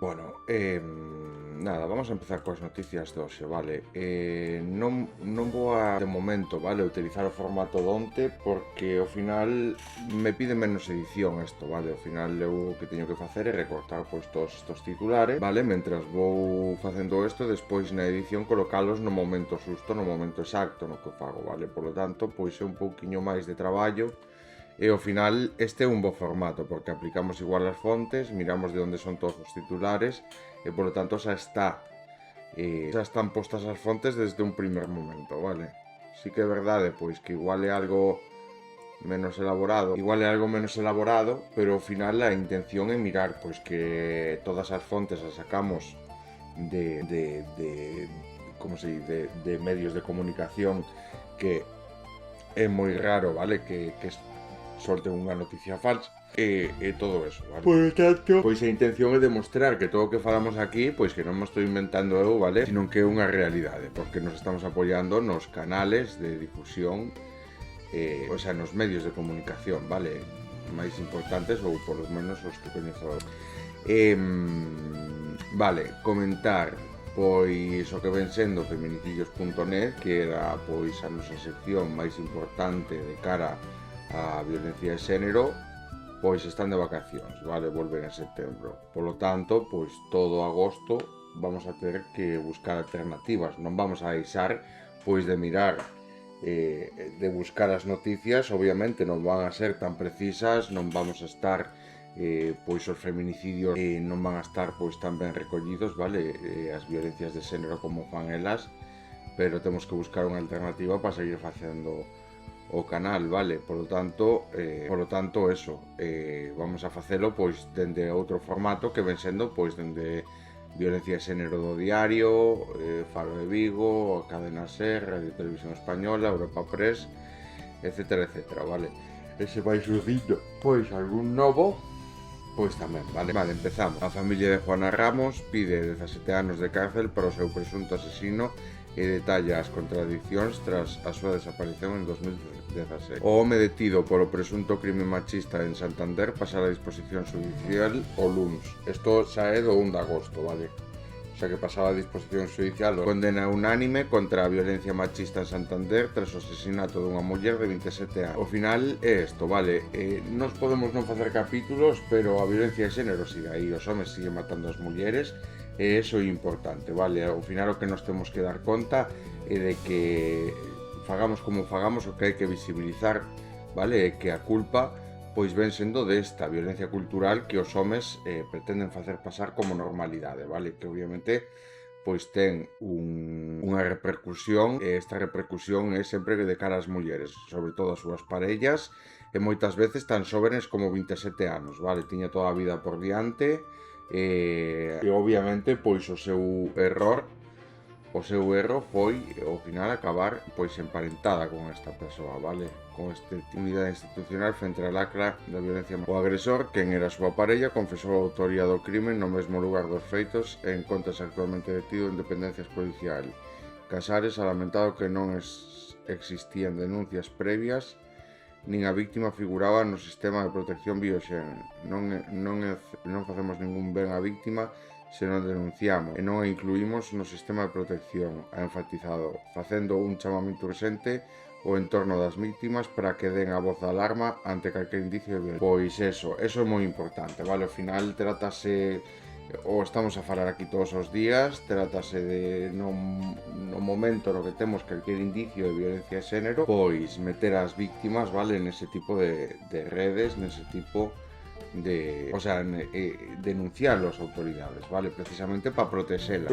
Bueno, nada, vamos a empezar coas noticias de hoxe, vale? Non vou a, de momento, vale, utilizar o formato donte porque ao final me pide menos edición isto, vale? Ao final eu o que teño que facer é recortar pois todos estos titulares, vale? Mentras vou facendo isto, despois na edición colocalos no momento xusto, no momento exacto no que fago, vale? Por lo tanto, pois é un pouquiño máis de traballo. E ao final este é un bo formato porque aplicamos igual as fontes, miramos de onde son todos os titulares e polo tanto xa están postas as fontes desde un primer momento, vale? Sí que é verdade pois que igual é algo menos elaborado, pero ao final a intención é mirar pois que todas as fontes as sacamos como se dice, de medios de comunicación que é moi raro, vale? Que sorten unha noticia falsa e todo eso, vale? Por tanto, pois a intención é demostrar que todo o que falamos aquí, pois que non me estou inventando eu, vale? Sino que é unha realidade, porque nos estamos apoiando nos canales de difusión, o sea, nos medios de comunicación, vale? Máis importantes ou por lo menos os que coñezo. Vale, comentar pois o que ven sendo feminicidios.net, que era pois a nosa sección máis importante de cara a violencia de xénero, pois están de vacacións, vale? Volven en setembro. Polo tanto, pois todo agosto vamos a ter que buscar alternativas. Non vamos a deixar pois de mirar, de buscar as noticias. Obviamente non van a ser tan precisas, non vamos a estar pois os feminicidios non van a estar pois tan ben recollidos, vale? As violencias de xénero como fan elas, pero temos que buscar unha alternativa para seguir facendo o canal, vale? Por lo tanto, eso, vamos a facelo pois dende outro formato que ven sendo pois dende violencia de xénero do diario, Faro de Vigo, a Cadena SER, Radio Televisión Española, Europa Press, etcétera, etcétera, vale? Ese vai surdindo pois algún novo, pois tamén, vale? Vale, empezamos. A familia de Juana Ramos pide 17 anos de cárcel para o seu presunto asesino e detalla as contradicións tras a súa desaparición en 2016. O home detido polo presunto crime machista en Santander pasará a disposición judicial o luns. Isto xa é do 1 de agosto, vale? O sea que pasaba a disposición judicial o condena unánime contra a violencia machista en Santander tras o asesinato dunha muller de 27 anos. O final é isto, vale? Nos podemos non facer capítulos, pero a violencia de xénero sigue aí, os homes siguen matando as mulleres, e iso é importante, vale? Ao final o que nos temos que dar conta é de que fagamos como fagamos, o que hai que visibilizar, vale? É que a culpa pois ven sendo desta violencia cultural que os homes pretenden facer pasar como normalidade, vale? Que obviamente pois ten unha repercusión, e esta repercusión é sempre de cara ás mulleres, sobre todo as súas parellas, e moitas veces tan xóvenes como 27 anos, vale? Tiña toda a vida por diante, e obviamente pois o seu erro foi ao final acabar pois emparentada con esta persoa, vale? Con esta unidade institucional frente á lacra da violencia. O agresor, quen era a súa parella, confesou a autoría do crime no mesmo lugar dos feitos e encontrase actualmente detido en dependencias policial. Casares ha lamentado que non existían denuncias previas nin a víctima figuraba no sistema de protección bioxénero. Non facemos ningún ben á víctima se non denunciamos e non a incluímos no sistema de protección, ha enfatizado, facendo un chamamento urxente ao entorno das víctimas para que den a voz de alarma ante calquer indicio de violencia. Pois eso é moi importante, vale? Ao final trátase, ou estamos a falar aquí todos os días, trátase de no momento no que temos calquer indicio de violencia de xénero, pois meter as víctimas, vale, nese tipo de redes, nese tipo de, o sea, denunciarlo ás autoridades, vale, precisamente para protexelas,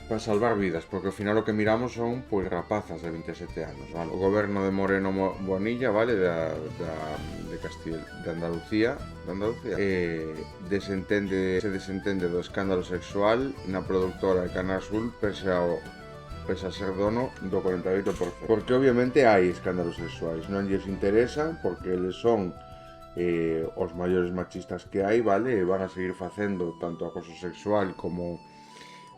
para salvar vidas, porque ao final o que miramos son pois rapazas de 27 anos, vale. O goberno de Moreno Bonilla, vale, de Castilla, de Andalucía, se desentende do escándalo sexual na produtora de Canal Sur pese a ser dono do 48%. Porque obviamente hai escándalos sexuais, non lles interesa porque eles son os maiores machistas que hai, vale? E van a seguir facendo tanto acoso sexual como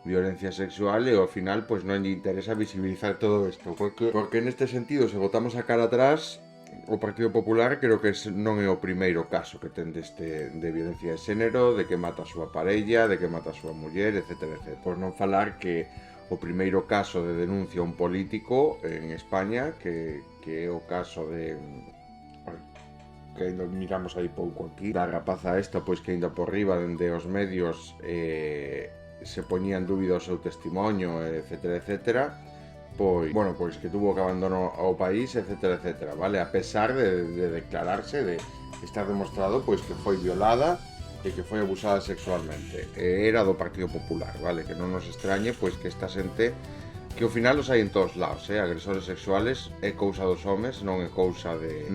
violencia sexual e ao final pois non lle interesa visibilizar todo isto porque neste sentido se botamos a cara atrás o Partido Popular creo que non é o primeiro caso que ten de violencia de xénero, de que mata a súa parella, de que mata a súa muller, etc, etc. Por non falar que o primeiro caso de denuncia a un político en España, que é o caso de que ainda miramos aí pouco aquí, da rapaza esta, pois que ainda por riba dende os medios se poñía en dúbida o seu testimonio, etc, etc, pois, bueno, pois que tuvo que abandonar o país, etc, etc, vale? A pesar de declararse, de estar demostrado, pois que foi violada e que foi abusada sexualmente. Era do Partido Popular, vale? Que non nos extrañe, pois que esta xente que ao final os hai en todos lados, agresores sexuales é cousa dos homes, non é cousa de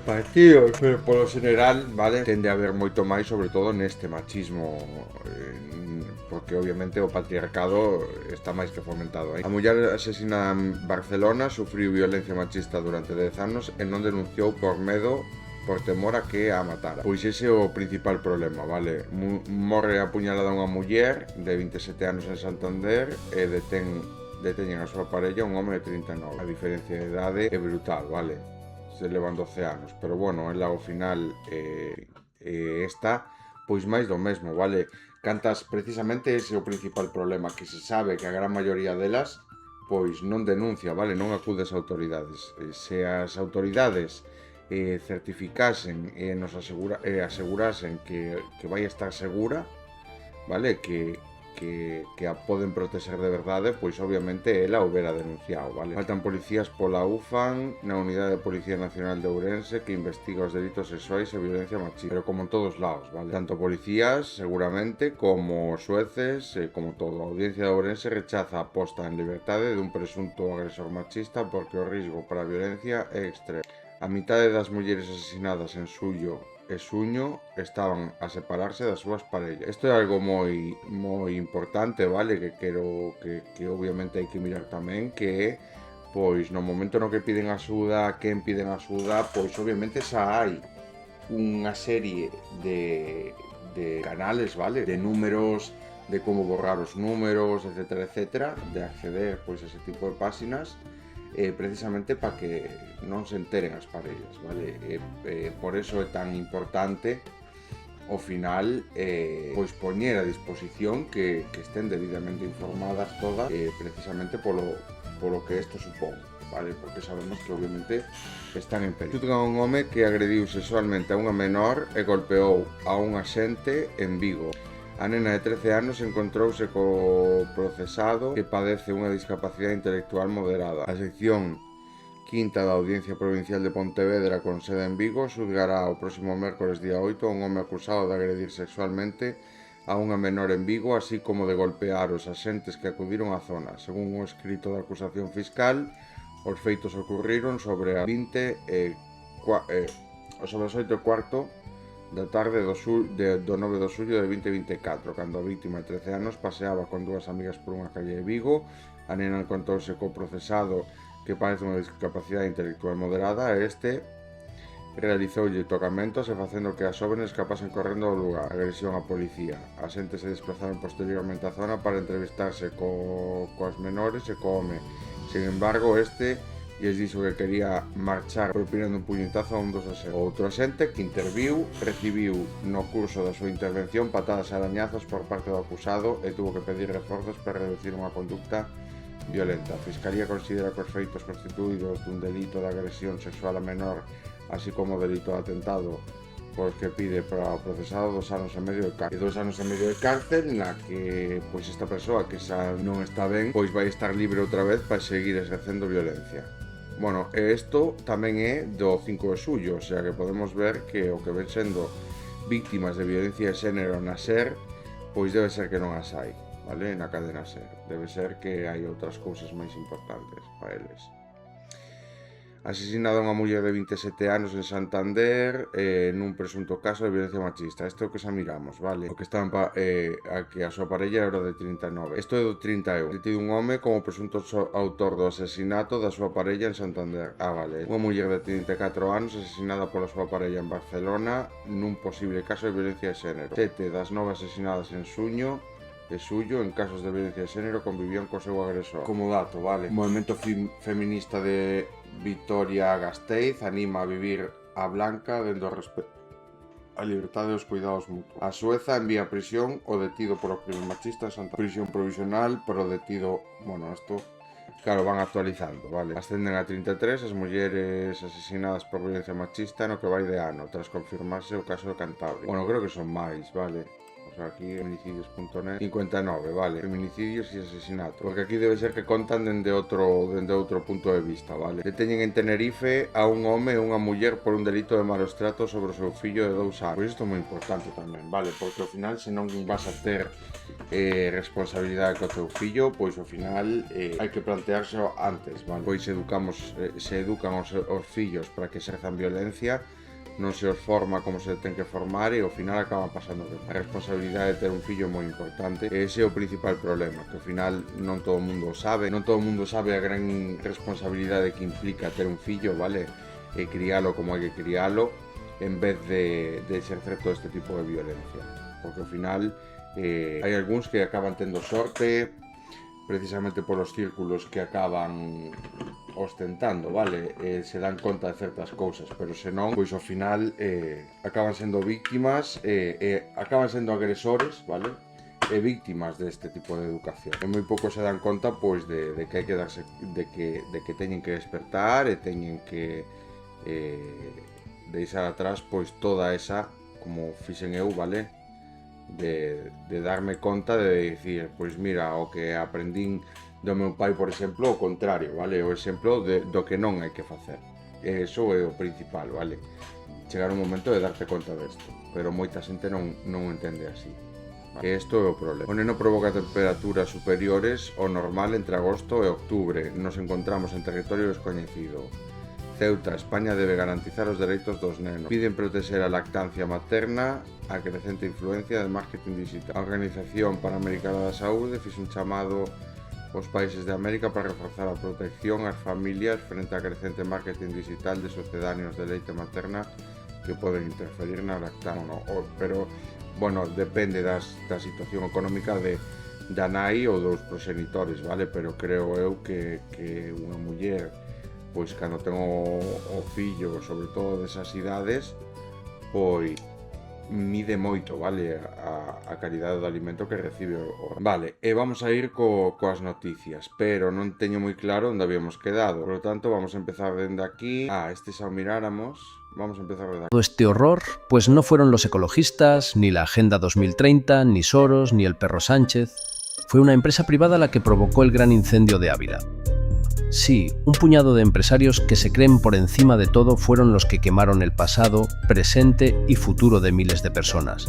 partidos, pero polo general, vale, tende a haber moito máis, sobre todo neste machismo, porque obviamente o patriarcado está máis que fomentado aí. A muller asesinada en Barcelona sufriu violencia machista durante 10 anos e non denunciou por medo, por temor a que a matara. Pois ese é o principal problema, vale? Morre apuñalada unha muller de 27 anos en Santander e deteñen a súa parella un home de 39. A diferencia de idade é brutal, vale? Se levan 12 anos, pero bueno, ela ao final está pois máis do mesmo, vale? Cantas, precisamente ese é o principal problema, que se sabe que a gran maioría delas pois non denuncia, vale? Non acude ás autoridades. Se as autoridades certificasen e nos asegurasen que vai estar segura, vale, que a poden protexer de verdade, pois obviamente ela houbera denunciado, vale. Faltan policías pola UFAN na Unidade de Policía Nacional de Ourense que investiga os delitos sexuais e violencia machista, pero como en todos lados, vale. Tanto policías, seguramente, como xueces, como todo. A Audiencia de Ourense rechaza a posta en liberdade dun presunto agresor machista porque o risco para a violencia é extremo. A mitade das mulleres asesinadas en Xullo e Xuño estaban a separarse das súas parellas. Isto é algo moi importante, vale, que quero que obviamente hai que mirar tamén, que pois no momento no que piden axuda, quen piden axuda, pois obviamente xa hai unha serie de canales, vale, de números, de como borrar os números, etc, etc, de acceder pois a ese tipo de páxinas, precisamente para que non se enteren as parellas, vale? Por eso é tan importante ao final pois poñer a disposición que estén debidamente informadas todas, precisamente polo que isto supón, vale? Porque sabemos que obviamente están en peligro. Xulgan a un home que agrediu sexualmente a unha menor e golpeou a un axente en Vigo. A nena de 13 anos encontrouse co procesado que padece unha discapacidade intelectual moderada. A sección quinta da Audiencia Provincial de Pontevedra con sede en Vigo xulgará o próximo mércores día 8 a un home acusado de agredir sexualmente a unha menor en Vigo, así como de golpear os axentes que acudiron á zona. Según o escrito da acusación fiscal, os feitos ocurriron sobre as 8:15 da tarde do 9 de xullo de 2024, cando a vítima de 13 anos paseaba con dúas amigas por unha calle de Vigo. A nena encontrouse co procesado que padece unha discapacidade intelectual moderada e este realizoulle tocamentos e facendo que as xóvenes escapasen correndo ao lugar. Agresión á policía. As xentes se desplazaron posteriormente á zona para entrevistarse coas menores e co home. Sin embargo, este lles dixo que quería marchar propinando un puñetazo a un dos axentes. O outro axente que interviu recibiu no curso da súa intervención patadas e arañazos por parte do acusado e tuvo que pedir reforzos para reducir unha conducta violenta. A Fiscalía considera que os feitos constituídos dun delito de agresión sexual a menor, así como o delito de atentado, pois que pide para o procesado 2 anos e medio de cárcel. 2 anos e medio de cárcel na que pois esta persoa que xa non está ben pois vai estar libre outra vez para seguir exercendo violencia. Bueno, isto tamén é do 5 de xullo, o sea que podemos ver que o que ven sendo víctimas de violencia de xénero na SER, pois debe ser que non as hai, vale? Na cadena SER. Debe ser que hai outras cousas máis importantes para eles. Asesinada unha muller de 27 anos en Santander nun presunto caso de violencia machista. Isto é o que xa miramos, vale? O que estaban a que a súa parella era de 39. Isto é do 31. Detido un home como presunto autor do asesinato da súa parella en Santander. Vale. Unha muller de 34 anos asesinada pola súa parella en Barcelona nun posible caso de violencia de xénero. 7 das 9 asesinadas en Xuño e suyo, en casos de violencia de xénero convivían co seu agresor. Como dato, vale, o movemento feminista de Vitoria Gasteiz anima a vivir a Blanca dentro do respeto a liberdade e os cuidados mutuos. A Sueza envía a prisión o detido por o crime machista en Santa prisión provisional por o detido, bueno, esto claro, van actualizando, vale. Ascenden a 33 as mulleres asesinadas por violencia machista no que vai de ano, tras confirmarse o caso de Cantabria. Bueno, creo que son máis, vale. O sea, aquí feminicidios.net 59, vale, feminicidios e asesinatos. Porque aquí debe ser que contan dende outro punto de vista, vale. Deteñen en Tenerife a un home e unha muller por un delito de malos tratos sobre o seu fillo de 2 anos. Pois isto é moi importante tamén, vale, porque ao final se non vas a ter responsabilidade co teu fillo, pois ao final hai que plantearse antes, vale. Pois se educan os fillos para que exerzan violencia, non se os forma como se ten que formar e ao final acaba pasando que a responsabilidade de ter un fillo é moi importante e ese é o principal problema, que ao final non todo o mundo sabe a gran responsabilidade que implica ter un fillo, vale, e crialo como hai que crialo en vez de exercer todo este tipo de violencia, porque ao final hai algúns que acaban tendo sorte precisamente polos círculos que acaban ostentando, vale, se dan conta de certas cousas, pero senón, pois ao final acaban sendo víctimas acaban sendo agresores, vale, e víctimas deste tipo de educación. E moi pouco se dan conta, pois, de que hai que darse, de que teñen que despertar e teñen que deixar atrás, pois, toda esa, como fixen eu, vale, de darme conta de dicir, pois mira, o que aprendín do meu pai, por exemplo, o contrario, vale? O exemplo do que non hai que facer. E iso é o principal, vale? Chegar un momento de darte conta desto, pero moita xente non entende así. Vale? E isto é o problema. O neno provoca temperaturas superiores ao normal entre agosto e outubro. Nos encontramos en territorio descoñecido. Ceuta, España debe garantizar os dereitos dos nenos. Piden protexer a lactancia materna a crecente influencia de marketing digital. A Organización Panamericana da Saúde fixe un chamado os países de América para reforzar a protección ás familias frente a crecente marketing digital de sucedáneos de leite materna que poden interferir na lactancia. Pero, bueno, depende da situación económica da nai ou dos proxenitores, vale? Pero creo eu que unha muller, pois, cando ten o fillo, sobre todo desas idades, pois, mide moito, vale, a calidade do alimento que recibe Vale, e vamos a ir coas noticias, pero non teño moi claro onde habíamos quedado, por lo tanto vamos a empezar dende aquí. Xa o miráramos, vamos a empezar desde aquí. Este horror, pues no fueron los ecologistas, ni la Agenda 2030, ni Soros, ni el perro Sánchez. Fue una empresa privada la que provocó el gran incendio de Ávila. Sí, un puñado de empresarios que se creen por encima de todo fueron los que quemaron el pasado, presente y futuro de miles de personas.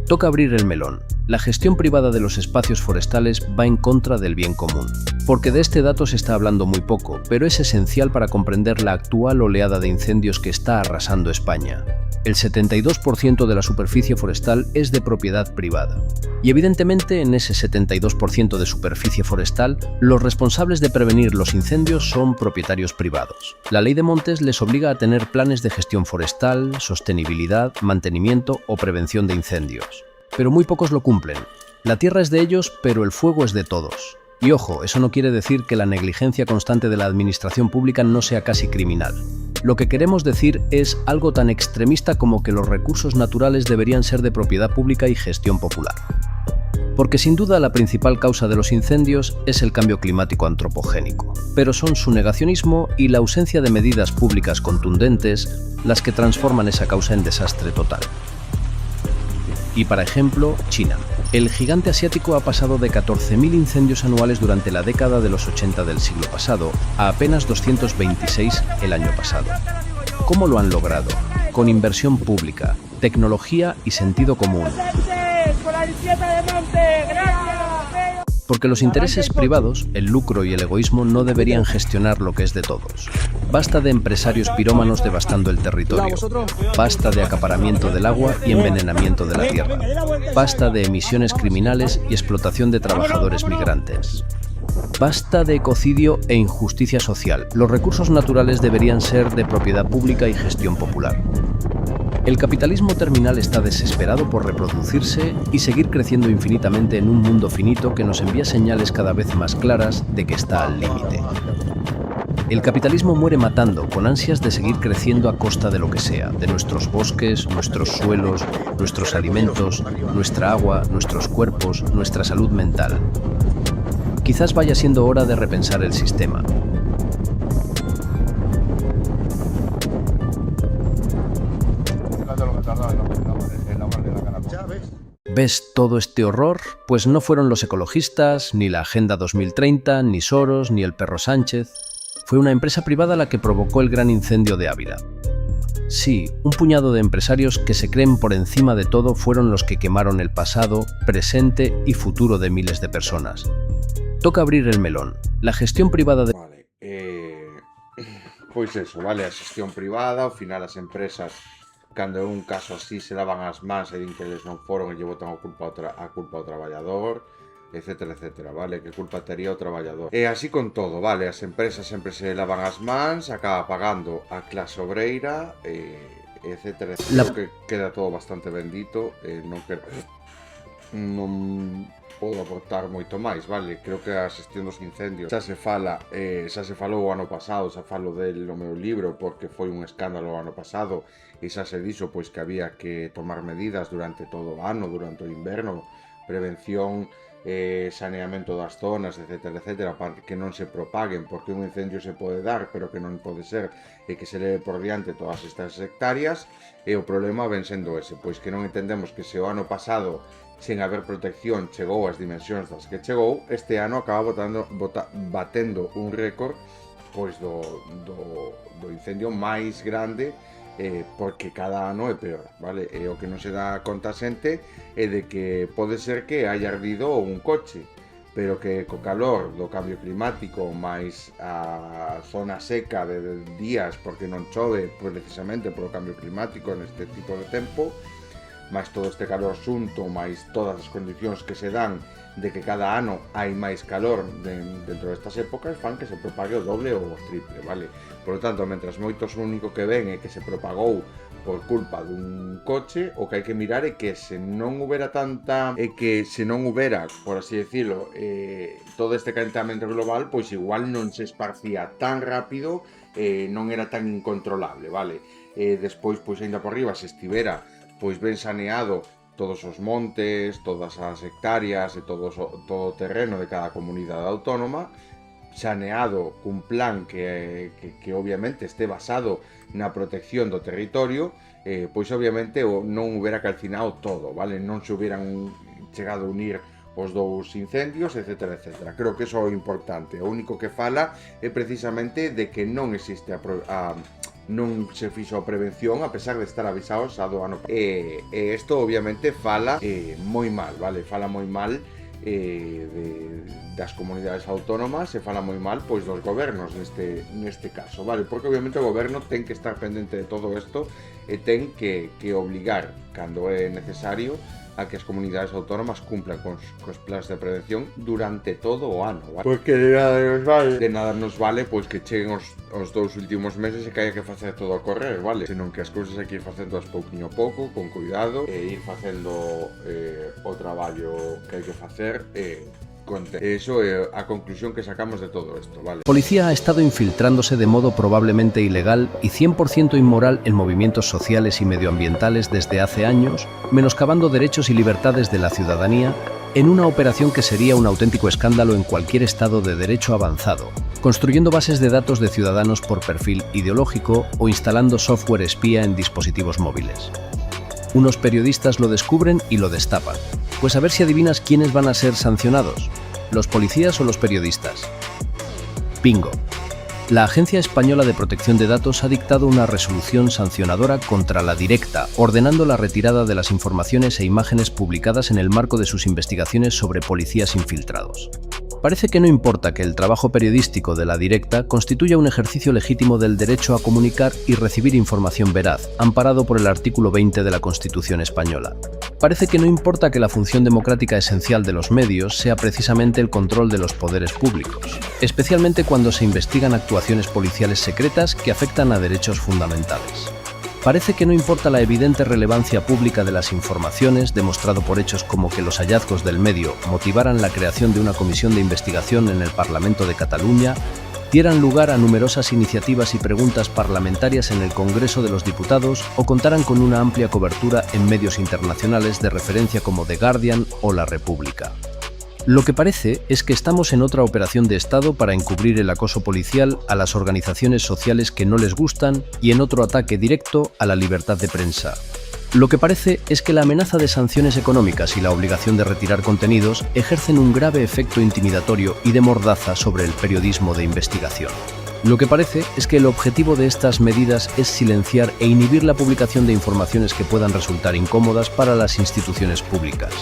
Toca abrir el melón. La gestión privada de los espacios forestales va en contra del bien común. Porque de este dato se está hablando muy poco, pero es esencial para comprender la actual oleada de incendios que está arrasando España. El 72% de la superficie forestal es de propiedad privada. Y evidentemente en ese 72% de superficie forestal, los responsables de prevenir los incendios son propietarios privados. La Ley de Montes les obliga a tener planes de gestión forestal, sostenibilidad, mantenimiento o prevención de incendios. Pero muy pocos lo cumplen. La tierra es de ellos, pero el fuego es de todos. Y ojo, eso no quiere decir que la negligencia constante de la administración pública no sea casi criminal. Lo que queremos decir es algo tan extremista como que los recursos naturales deberían ser de propiedad pública y gestión popular. Porque sin duda la principal causa de los incendios es el cambio climático antropogénico, pero son su negacionismo y la ausencia de medidas públicas contundentes las que transforman esa causa en desastre total. Y para ejemplo, China. El gigante asiático ha pasado de 14.000 incendios anuales durante la década de los 80 del siglo pasado a apenas 226 el año pasado. ¿Cómo lo han logrado? Con inversión pública, tecnología y sentido común. Porque los intereses privados, el lucro y el egoísmo no deberían gestionar lo que es de todos. Basta de empresarios pirómanos devastando el territorio. Basta de acaparamiento del agua y envenenamiento de la tierra. Basta de emisiones criminales y explotación de trabajadores migrantes. Basta de ecocidio e injusticia social. Los recursos naturales deberían ser de propiedad pública y gestión popular. El capitalismo terminal está desesperado por reproducirse y seguir creciendo infinitamente en un mundo finito que nos envía señales cada vez más claras de que está al límite. El capitalismo muere matando, con ansias de seguir creciendo a costa de lo que sea, de nuestros bosques, nuestros suelos, nuestros alimentos, nuestra agua, nuestros cuerpos, nuestra salud mental. Quizás vaya siendo hora de repensar el sistema. ¿Ves todo este horror? Pues no fueron los ecologistas, ni la Agenda 2030, ni Soros, ni el perro Sánchez. Fue una empresa privada la que provocó el gran incendio de Ávila. Sí, un puñado de empresarios que se creen por encima de todo fueron los que quemaron el pasado, presente y futuro de miles de personas. Toca abrir el melón. La gestión privada de... Vale, pois eso, vale, a xestión privada, ao final as empresas, cando é un caso así, se lavan as mans e din que eles non foron e lle botan a culpa ao traballador, etcétera, etcétera, vale, que culpa tería o traballador. E así con todo, vale, as empresas sempre se lavan as mans, acaba pagando a clase obreira, etcétera, etcétera. Creo que queda todo bastante bendito, non podo aportar moito máis, vale? Creo que a xestión dos incendios xa se falou o ano pasado, xa falo del no meu libro porque foi un escándalo o ano pasado e xa se dixo pois que había que tomar medidas durante todo o ano, durante o inverno, prevención, saneamento das zonas, etcétera, etcétera, para que non se propaguen, porque un incendio se pode dar, pero que non pode ser que se leve por diante todas estas hectáreas, e o problema ven sendo ese, pois que non entendemos que se o ano pasado sen haber protección chegou ás dimensións das que chegou, este ano acaba batendo un récord pois do incendio máis grande, porque cada ano é peor, vale? E o que non se dá conta a xente é de que pode ser que haya ardido un coche, pero que co calor do cambio climático máis a zona seca de días porque non chove precisamente polo cambio climático neste tipo de tempo, máis todo este calor xunto, máis todas as condicións que se dan de que cada ano hai máis calor dentro destas épocas, fan que se propague o doble ou o triple, vale? Por lo tanto, mentras moitos o único que ven é que se propagou por culpa dun coche, o que hai que mirar é que se non houbera por así decirlo, todo este calentamento global, pois igual non se esparcía tan rápido, non era tan incontrolable, vale? Despois, pois ainda por riba, se estivera pois ben saneado todos os montes, todas as hectáreas e todo o terreno de cada comunidade autónoma, saneado cun plan que obviamente este basado na protección do territorio, pois obviamente non hubiera calcinado todo, vale? Non se hubieran chegado a unir os dous incendios, etcétera, etcétera. Creo que iso é importante. O único que fala é precisamente de que non existe non se fixo a prevención a pesar de estar avisados a do ano pasado. E isto obviamente fala moi mal, vale? Fala moi mal das comunidades autónomas e fala moi mal pois dos gobernos neste caso, vale? Porque obviamente o goberno ten que estar pendente de todo isto e ten que obligar, cando é necesario, a que as comunidades autónomas cumplan cos plans de prevención durante todo o ano, vale? Porque de nada nos vale pois que cheguen os dous últimos meses e que haya que facer todo a correr, vale? Senón que as cousas hai que ir facendo pouquiño a pouco, con cuidado, e ir facendo o traballo que hai que facer Eso é a conclusión que sacamos de todo esto, ¿vale? La policía ha estado infiltrándose de modo probablemente ilegal y 100% inmoral en movimientos sociales y medioambientales desde hace años, menoscabando derechos y libertades de la ciudadanía en una operación que sería un auténtico escándalo en cualquier estado de derecho avanzado, construyendo bases de datos de ciudadanos por perfil ideológico o instalando software espía en dispositivos móviles. Unos periodistas lo descubren y lo destapan. Pues a ver si adivinas quiénes van a ser sancionados, ¿los policías o los periodistas? Bingo. La Agencia Española de Protección de Datos ha dictado una resolución sancionadora contra La Directa, ordenando la retirada de las informaciones e imágenes publicadas en el marco de sus investigaciones sobre policías infiltrados. Parece que no importa que el trabajo periodístico de La Directa constituya un ejercicio legítimo del derecho a comunicar y recibir información veraz, amparado por el artículo 20 de la Constitución española. Parece que no importa que la función democrática esencial de los medios sea precisamente el control de los poderes públicos, especialmente cuando se investigan actuaciones policiales secretas que afectan a derechos fundamentales. Parece que no importa la evidente relevancia pública de las informaciones, demostrado por hechos como que los hallazgos del medio motivaran la creación de una comisión de investigación en el Parlamento de Cataluña, dieran lugar a numerosas iniciativas y preguntas parlamentarias en el Congreso de los Diputados o contaran con una amplia cobertura en medios internacionales de referencia como The Guardian o La República. Lo que parece es que estamos en otra operación de Estado para encubrir el acoso policial a las organizaciones sociales que no les gustan y en otro ataque directo a la libertad de prensa. Lo que parece es que la amenaza de sanciones económicas y la obligación de retirar contenidos ejercen un grave efecto intimidatorio y de mordaza sobre el periodismo de investigación. Lo que parece es que el objetivo de estas medidas es silenciar e inhibir la publicación de informaciones que puedan resultar incómodas para las instituciones públicas.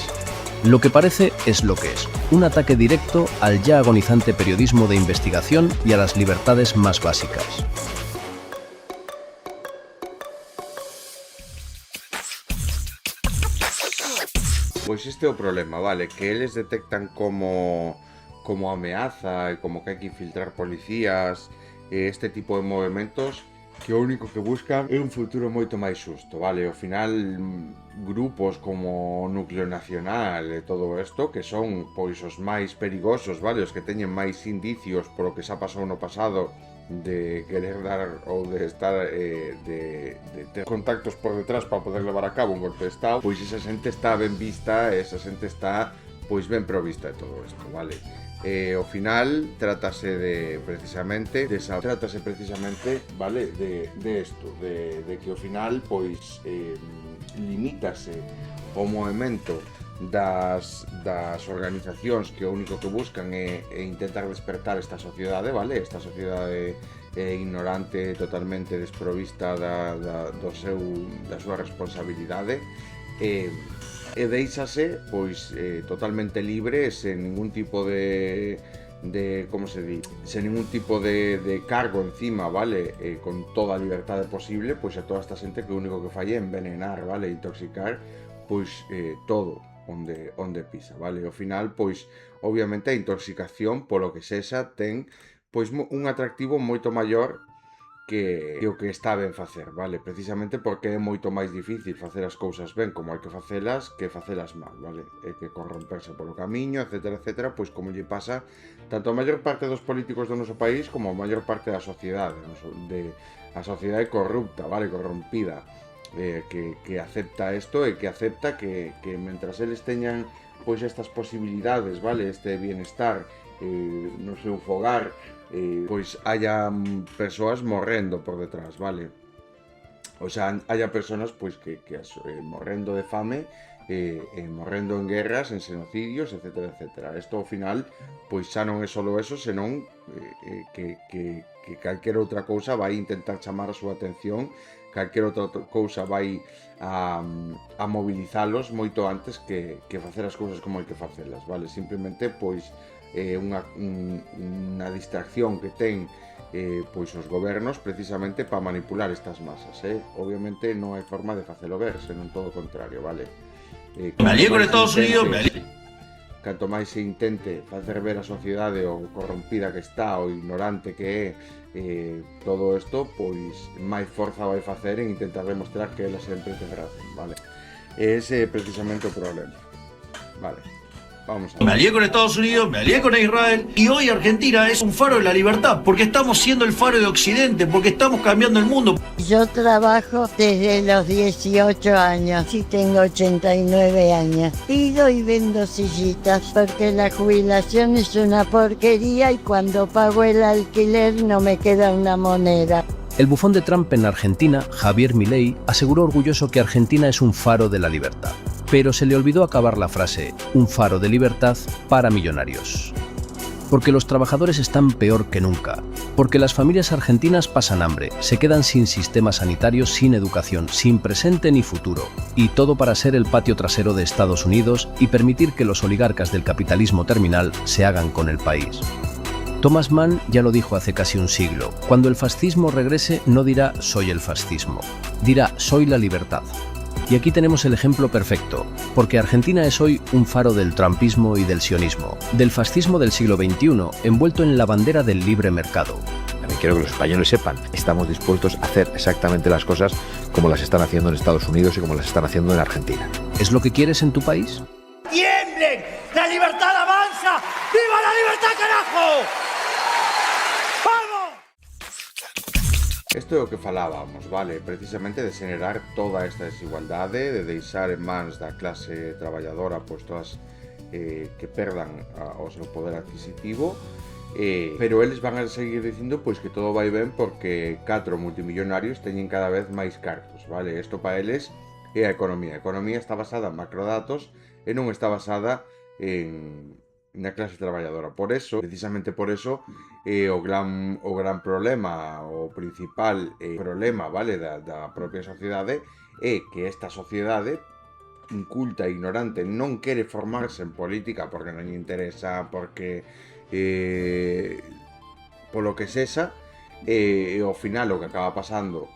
Lo que parece es lo que es, un ataque directo al ya agonizante periodismo de investigación y a las libertades más básicas. Pois este é o problema, vale, que eles detectan como ameaza e como que hai que infiltrar policías e este tipo de movimentos que o único que buscan é un futuro moito máis xusto, vale? Ao final, grupos como Núcleo Nacional e todo isto, que son pois os máis perigosos, vale? Os que teñen máis indicios polo que xa pasou no pasado de querer dar ou de estar de ter contactos por detrás para poder levar a cabo un golpe de Estado, pois esa xente está ben vista, esa xente está pois ben provista de todo isto, vale? Ao final trátase precisamente, vale, de isto, de que ao final pois limítase o movimento das organizacións que o único que buscan é intentar despertar esta sociedade, vale? Esta sociedade ignorante, totalmente desprovista da súa responsabilidade e deixase pois totalmente libre, sen ningún tipo de como se di, sen ningún tipo de cargo encima, vale? Con toda a liberdade posible, pois a toda esta xente que o único que fai é envenenar, vale? Intoxicar pois todo onde pisa, vale? Ao final, pois, obviamente a intoxicación, polo que sexa, ten pois un atractivo moito maior que o que está ben facer, vale? Precisamente porque é moito máis difícil facer as cousas ben como hai que facelas mal, vale? E que corromperse polo camiño, etcétera, etcétera, pois como lle pasa tanto a maior parte dos políticos do noso país como a maior parte da sociedade, a sociedade corrupta, vale? Corrompida, que acepta isto e que acepta que mentras eles teñan pois estas posibilidades, vale? Este bienestar no seu fogar, pois haya persoas morrendo por detrás, vale? O sea, haya persoas pois que morrendo de fame, morrendo en guerras, en xenocidios, etcétera, etcétera. Isto ao final pois xa non é só eso, senón que calquera outra cousa vai intentar chamar a súa atención, calquera outra cousa vai a movilizalos moito antes que facer as cousas como hai que facelas, vale? Simplemente pois unha distracción que ten pois os gobernos precisamente para manipular estas masas, obviamente non hai forma de facelo ver, senón todo o contrario, vale? Me alío con Estados Unidos, canto máis se intente facer ver a sociedade o corrompida que está, o ignorante que é todo isto, pois máis forza vai facer en intentar demostrar que ela sempre ten razón, vale? Ese é precisamente o problema, vale? Vamos a ver. Me alié con Estados Unidos, me alié con Israel y hoy Argentina es un faro de la libertad porque estamos siendo el faro de Occidente, porque estamos cambiando el mundo. Yo trabajo desde los 18 años y tengo 89 años. Pido y vendo sillitas porque la jubilación es una porquería y cuando pago el alquiler no me queda una moneda. El bufón de Trump en Argentina, Javier Milei, aseguró orgulloso que Argentina es un faro de la libertad. Pero se le olvidó acabar la frase, un faro de libertad para millonarios. Porque los trabajadores están peor que nunca. Porque las familias argentinas pasan hambre, se quedan sin sistema sanitario, sin educación, sin presente ni futuro. Y todo para ser el patio trasero de Estados Unidos y permitir que los oligarcas del capitalismo terminal se hagan con el país. Thomas Mann ya lo dijo hace casi un siglo. Cuando el fascismo regrese, no dirá «soy el fascismo», dirá «soy la libertad». Y aquí tenemos el ejemplo perfecto, porque Argentina es hoy un faro del trumpismo y del sionismo, del fascismo del siglo XXI, envuelto en la bandera del libre mercado. También quiero que los españoles sepan, estamos dispuestos a hacer exactamente las cosas como las están haciendo en Estados Unidos y como las están haciendo en Argentina. ¿Es lo que quieres en tu país? ¡Tiemblen! ¡La libertad avanza! ¡Viva la libertad, carajo! ¡Vamos! Isto é o que falábamos, vale, precisamente de xenerar toda esta desigualdade, de deixar en mans da clase traballadora pois todas que perdan o seu poder adquisitivo, pero eles van a seguir dicindo pois que todo vai ben porque 4 multimillonarios teñen cada vez máis cartos, vale, isto para eles é a economía. A economía está basada en macrodatos e non está basada na clase traballadora. Por eso, precisamente por eso, o gran problema, o principal problema, vale, da propia sociedade é que esta sociedade inculta e ignorante non quere formarse en política porque non lle interesa, porque polo que sexa, e ao final o que acaba pasando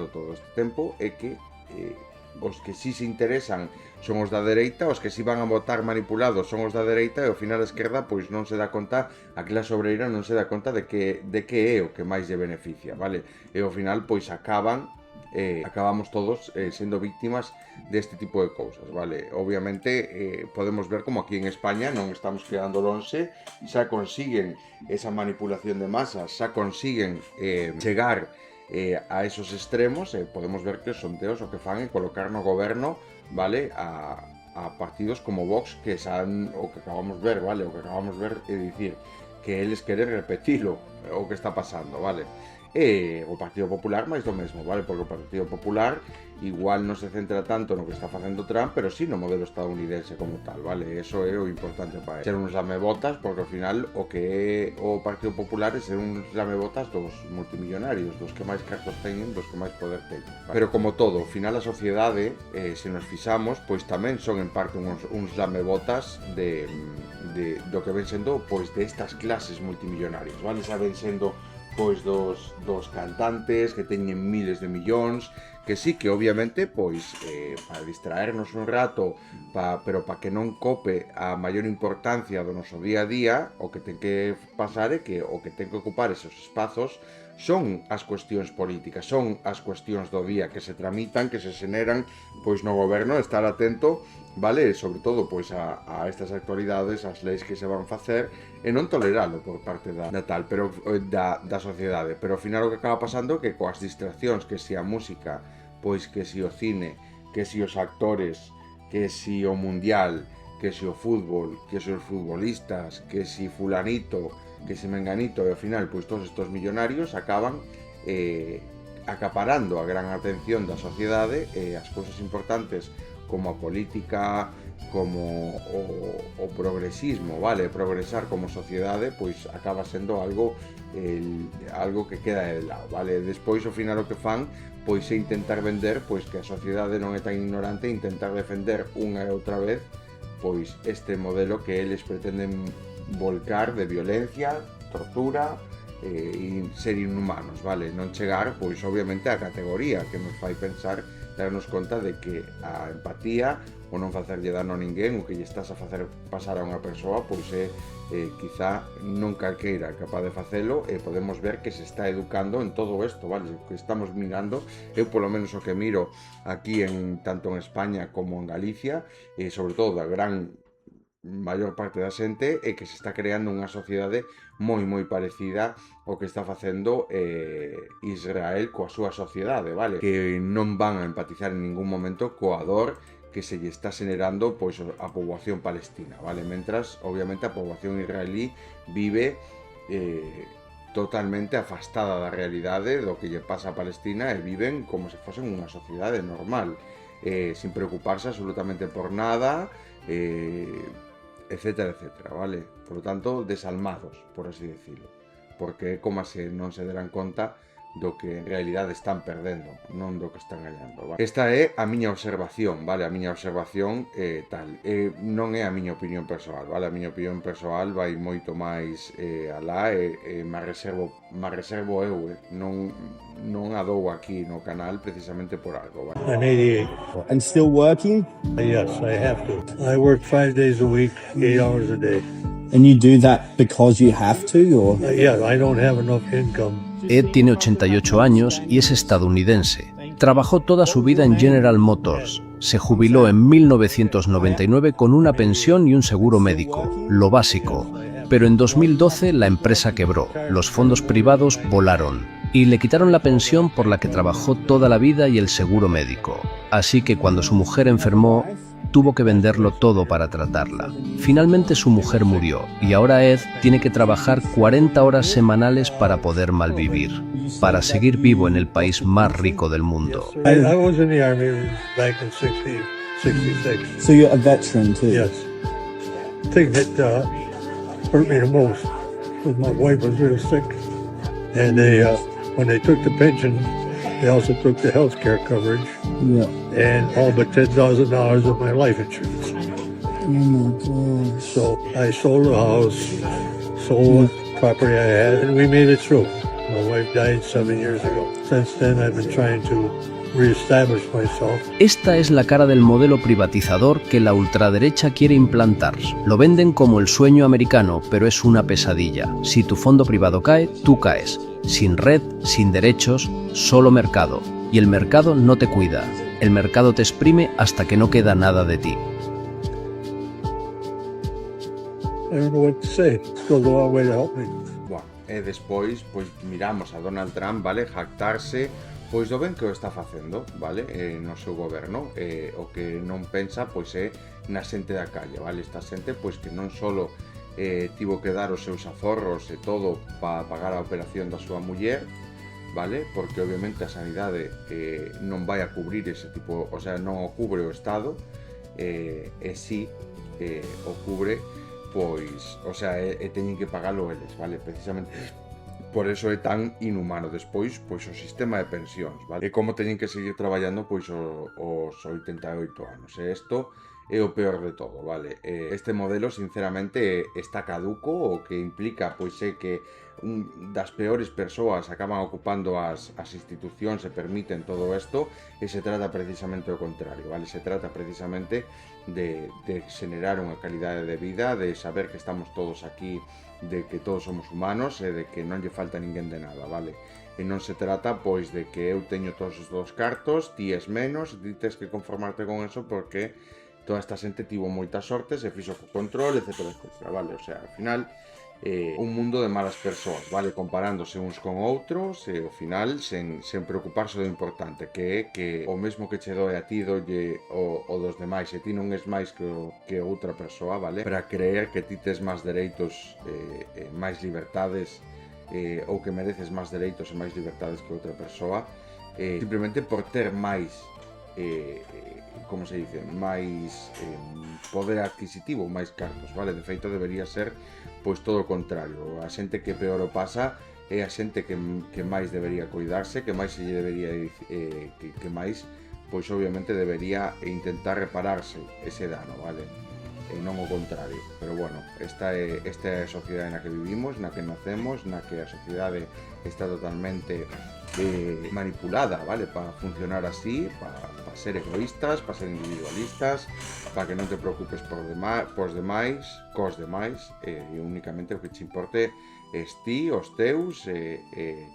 todo este tempo é que os que sí se interesan son os da dereita, os que sí van a votar manipulados son os da dereita, e ao final a esquerda pois non se dá conta, a clase obreira non se dá conta de que é o que máis lle beneficia, vale? E ao final pois acabamos todos sendo víctimas deste tipo de cousas, vale? Obviamente podemos ver como aquí en España non estamos quedando lonxe, xa consiguen esa manipulación de masas, xa consiguen chegar a esos extremos, podemos ver que os sondeos o que fan é colocar no goberno, vale, a partidos como Vox, que o que acabamos ver, vale, o que acabamos ver é dicir que eles queren repetilo o que está pasando, vale. E o Partido Popular máis do mesmo, vale, porque o Partido Popular igual non se centra tanto no que está facendo Trump, pero sí no modelo estadounidense como tal, vale, eso é o importante para ser uns lamebotas, porque ao final o que é o Partido Popular é ser uns lamebotas dos multimillonarios, dos que máis cartos teñen, dos que máis poder teñen, vale? Pero como todo, ao final a sociedade, se nos fixamos, pois tamén son en parte uns lamebotas do que ven sendo pois destas clases multimillonarias, vale, xa ven sendo pois dos cantantes que teñen miles de millóns, que sí que obviamente pois para distraernos un rato, pero para que non cope a maior importancia do noso día a día, o que ten que pasar é que o que ten que ocupar esos espazos son as cuestións políticas, son as cuestións do día que se tramitan, que se xeneran pois no goberno, estar atento, vale, sobre todo pois a estas actualidades, as leis que se van facer, e non toleralo por parte da sociedade, pero ao final o que acaba pasando é que coas distraccións, que si a música, pois que si o cine, que si os actores, que si o mundial, que si o fútbol, que si os futbolistas, que si fulanito, que si menganito, e ao final pois todos estos millonarios acaban acaparando a gran atención da sociedade, e as cousas importantes como a política, como o progresismo, vale, progresar como sociedade, pois acaba sendo algo que queda de lado, vale. Despois ao final o que fan pois é intentar vender pois que a sociedade non é tan ignorante, e intentar defender unha e outra vez pois este modelo que eles pretenden volcar de violencia, tortura e ser inhumanos, vale, non chegar pois obviamente á categoría que nos fai pensar, darnos conta de que a empatía, o non facerlle dano a ninguén, o que lle estás a facer pasar a unha persoa, pois é quizá non calqueira capaz de facelo, e podemos ver que se está educando en todo isto, vale, o que estamos mirando, eu polo menos o que miro aquí tanto en España como en Galicia, e sobre todo da gran maior parte da xente, é que se está creando unha sociedade moi parecida ao que está facendo Israel coa súa sociedade, vale? Que non van a empatizar en ningún momento coa dor que se lle está xenerando pois a poboación palestina, vale? Mentras, obviamente, a poboación israelí vive totalmente afastada da realidade do que lle pasa a Palestina, e viven como se fosen unha sociedade normal, sin preocuparse absolutamente por nada, etcétera, etcétera, vale? Por lo tanto, desalmados, por así decirlo, porque é como se non se deran conta do que en realidade están perdendo, non do que están gañando, vale? Esta é a miña observación, vale? A miña observación non é a miña opinión persoal, vale? A miña opinión persoal vai moito máis alá, e me reservo eu, non a dou aquí no canal precisamente por algo, vale? I'm 88. And still working? Yes, I have to. I work 5 days a week, 8 hours a day. And you do that because you have to, or? Yeah, I don't have enough income. Ed tiene 88 años y es estadounidense. Trabajó toda su vida en General Motors. Se jubiló en 1999 con una pensión y un seguro médico, lo básico. Pero en 2012 la empresa quebró, los fondos privados volaron y le quitaron la pensión por la que trabajó toda la vida y el seguro médico. Así que cuando su mujer enfermó, tuvo que venderlo todo para tratarla. Finalmente su mujer murió y ahora Ed tiene que trabajar 40 horas semanales para poder malvivir, para seguir vivo en el país más rico del mundo. I was in the Army back in 66. So you're a veteran too? Yes. The thing that hurt me the most was my wife was real sick. And when they took the pension, they also took the health care coverage. Yeah. And all but $10,000 of my life insurance. Oh my God. So I sold the house, sold the property I had, and we made it through. My wife died 7 years ago. Since then, I've been trying to reestablish myself. Esta es la cara del modelo privatizador que la ultraderecha quiere implantar. Lo venden como el sueño americano, pero es una pesadilla. Si tu fondo privado cae, tú caes. Sin red, sin derechos, solo mercado. Y el mercado no te cuida. El mercado te exprime hasta que no queda nada de ti. I don't know what to say. It goes a long way to help me. Bueno, e despois, pois miramos a Donald Trump, vale, jactarse pois do ben que o está facendo, vale, no seu goberno, o que non pensa, pois é na xente da calle, vale, esta xente, pois que non solo tivo que dar os seus aforros e todo para pagar a operación da súa muller, vale, porque obviamente a sanidade non vai a cubrir ese tipo, o sea, non o cubre o Estado, e si o cubre, pois, o sea, teñen que pagalo eles, vale, precisamente por eso é tan inhumano. Despois, pois o sistema de pensións, vale, e como teñen que seguir traballando pois os 88 anos, e isto é o peor de todo, vale, este modelo sinceramente está caduco, o que implica pois é que das peores persoas acaban ocupando as institucións e permiten todo isto, e se trata precisamente o contrario, vale, se trata precisamente de generar unha calidade de vida, de saber que estamos todos aquí, de que todos somos humanos e de que non lle falta ninguén de nada, vale? E non se trata pois de que eu teño todos os dos cartos, ti es menos, ti tes que conformarte con eso porque toda esta xente tivo moita sorte, se fixo co control, etc, etc, vale? O sea, ao final un mundo de malas persoas, vale, comparándose uns con outros e ao final sen preocuparse do importante, que é que o mesmo que che doe a ti dolle o dos demais, e ti non és máis que outra persoa, vale, para creer que ti tes máis dereitos, máis libertades, ou que mereces máis dereitos e máis libertades que outra persoa, simplemente por ter máis como se dice, máis poder adquisitivo, máis cartos, vale? De feito debería ser pois todo o contrario. A xente que peor o pasa é a xente que máis debería cuidarse, que máis se lle debería que máis, pois obviamente debería intentar repararse ese dano, vale? E non o contrario. Pero bueno, esta é a sociedade na que vivimos, na que nacemos, na que a sociedade está totalmente manipulada, vale, para funcionar así, para ser egoístas, para ser individualistas, para que non te preocupes cos demais, e únicamente o que te importe es ti, os teus,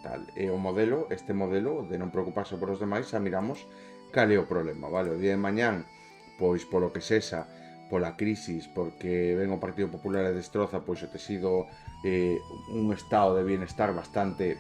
tal. E o modelo, este modelo de non preocuparse por os demais, xa miramos cal é o problema, vale? O día de mañán, pois polo que sexa, pola crisis, porque ven o Partido Popular e destroza pois o tecido, un estado de bienestar bastante,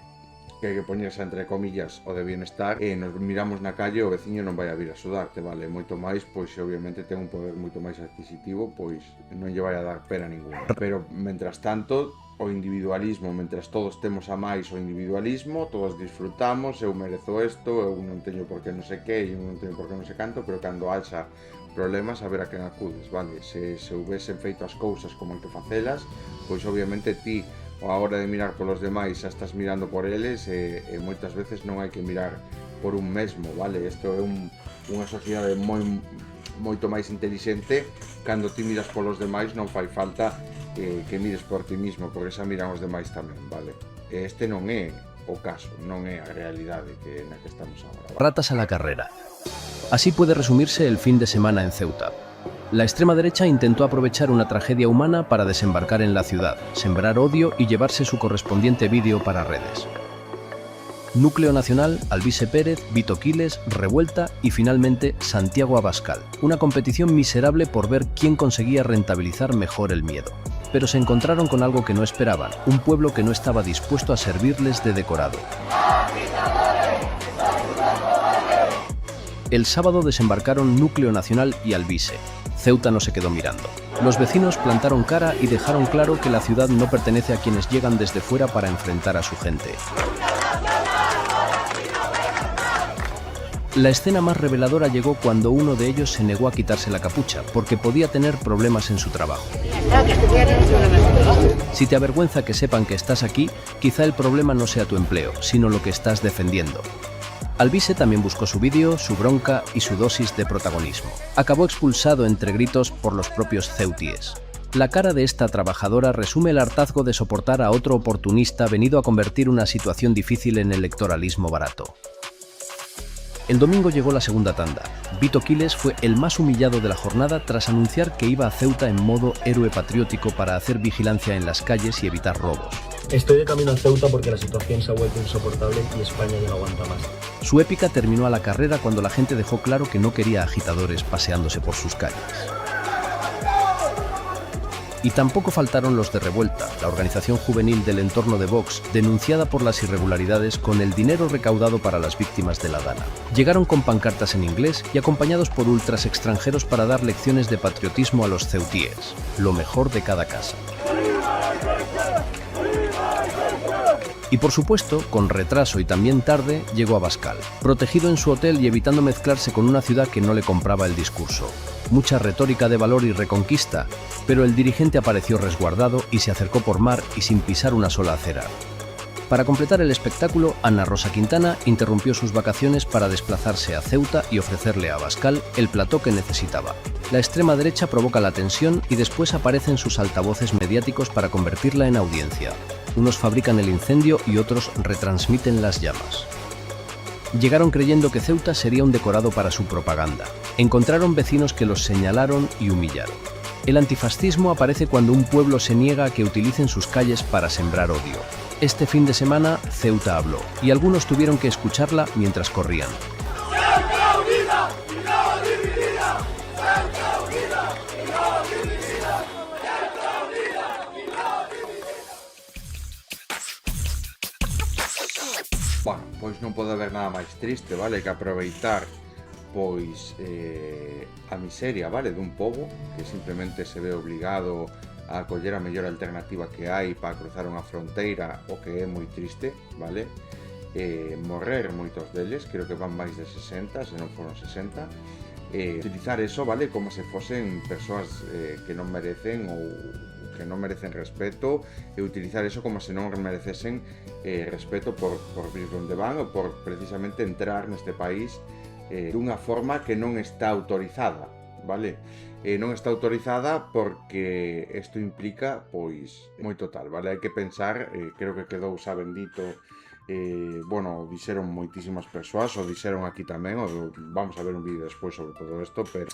que hai que poñerse entre comillas, o de bienestar, e nos miramos na calle, o veciño non vai a vir a sudarte, vale? Moito máis, pois obviamente ten un poder moito máis adquisitivo, pois non lle vai a dar pena ninguna. Pero, mentras tanto, o individualismo, mentras todos temos a máis o individualismo, todos disfrutamos, eu merezo isto, eu non teño por que non sei que, eu non teño por que non sei canto, pero cando haxa problemas a ver a quen acudes, vale? Se houvesen feito as cousas como hai que facelas, pois obviamente ti, a hora de mirar polos demais, xa estás mirando por eles, e moitas veces non hai que mirar por un mesmo, vale? Isto é unha sociedade moito máis intelixente. Cando ti miras polos demais non fai falta que mires por ti mismo, porque xa miran os demais tamén, vale? Este non é o caso, non é a realidade na que estamos agora, ¿vale? Ratas a la carrera. Así puede resumirse el fin de semana en Ceuta. La extrema derecha intentó aprovechar una tragedia humana para desembarcar en la ciudad, sembrar odio y llevarse su correspondiente vídeo para redes. Núcleo Nacional, Alvise Pérez, Vito Quiles, Revuelta y finalmente Santiago Abascal. Una competición miserable por ver quién conseguía rentabilizar mejor el miedo. Pero se encontraron con algo que no esperaban, un pueblo que no estaba dispuesto a servirles de decorado. El sábado desembarcaron Núcleo Nacional y Alvise. Ceuta no se quedó mirando. Los vecinos plantaron cara y dejaron claro que la ciudad no pertenece a quienes llegan desde fuera para enfrentar a su gente. La escena más reveladora llegó cuando uno de ellos se negó a quitarse la capucha, porque podía tener problemas en su trabajo. Si te avergüenza que sepan que estás aquí, quizá el problema no sea tu empleo, sino lo que estás defendiendo. Alvise también buscó su vídeo, su bronca y su dosis de protagonismo. Acabó expulsado entre gritos por los propios ceutíes. La cara de esta trabajadora resume el hartazgo de soportar a otro oportunista venido a convertir una situación difícil en electoralismo barato. El domingo llegó la segunda tanda. Vito Quiles fue el más humillado de la jornada tras anunciar que iba a Ceuta en modo héroe patriótico para hacer vigilancia en las calles y evitar robos. Estoy de camino a Ceuta porque la situación se ha vuelto insoportable y España ya no aguanta más. Su épica terminó a la carrera cuando la gente dejó claro que no quería agitadores paseándose por sus calles. Y tampoco faltaron los de Revuelta, la organización juvenil del entorno de Vox, denunciada por las irregularidades con el dinero recaudado para las víctimas de la Dana. Llegaron con pancartas en inglés y acompañados por ultras extranjeros para dar lecciones de patriotismo a los ceutíes, lo mejor de cada casa. Y por supuesto, con retraso y también tarde, llegó Abascal, protegido en su hotel y evitando mezclarse con una ciudad que no le compraba el discurso. Mucha retórica de valor y reconquista, pero el dirigente apareció resguardado y se acercó por mar y sin pisar una sola acera. Para completar el espectáculo, Ana Rosa Quintana interrumpió sus vacaciones para desplazarse a Ceuta y ofrecerle a Abascal el plató que necesitaba. La extrema derecha provoca la tensión y después aparecen sus altavoces mediáticos para convertirla en audiencia. Unos fabrican el incendio y otros retransmiten las llamas. Llegaron creyendo que Ceuta sería un decorado para su propaganda. Encontraron vecinos que los señalaron y humillaron. El antifascismo aparece cuando un pueblo se niega a que utilicen sus calles para sembrar odio. Este fin de semana, Ceuta habló, y algunos tuvieron que escucharla mientras corrían. ¡Ceuta unida y no dividida! ¡Ceuta unida y no dividida! ¡Ceuta unida y no dividida! Bueno, pois non pode haber nada máis triste, vale, que aproveitar pois a miseria, vale, dun pobo que simplemente se ve obligado a acoller a mellor alternativa que hai para cruzar unha fronteira, o que é moi triste, vale, morrer moitos deles, creo que van máis de 60, se non foron 60, utilizar eso, vale, como se fosen persoas que non merecen ou que non merecen respeto, e utilizar eso como se non merecesen respeto por vir onde van ou por precisamente entrar neste país dunha forma que non está autorizada, vale? Non está autorizada porque isto implica, pois, moito tal, vale? Hai que pensar, creo que quedou xa bendito, bueno, dixeron moitísimas persoas, o dixeron aquí tamén, vamos a ver un vídeo despois sobre todo isto, pero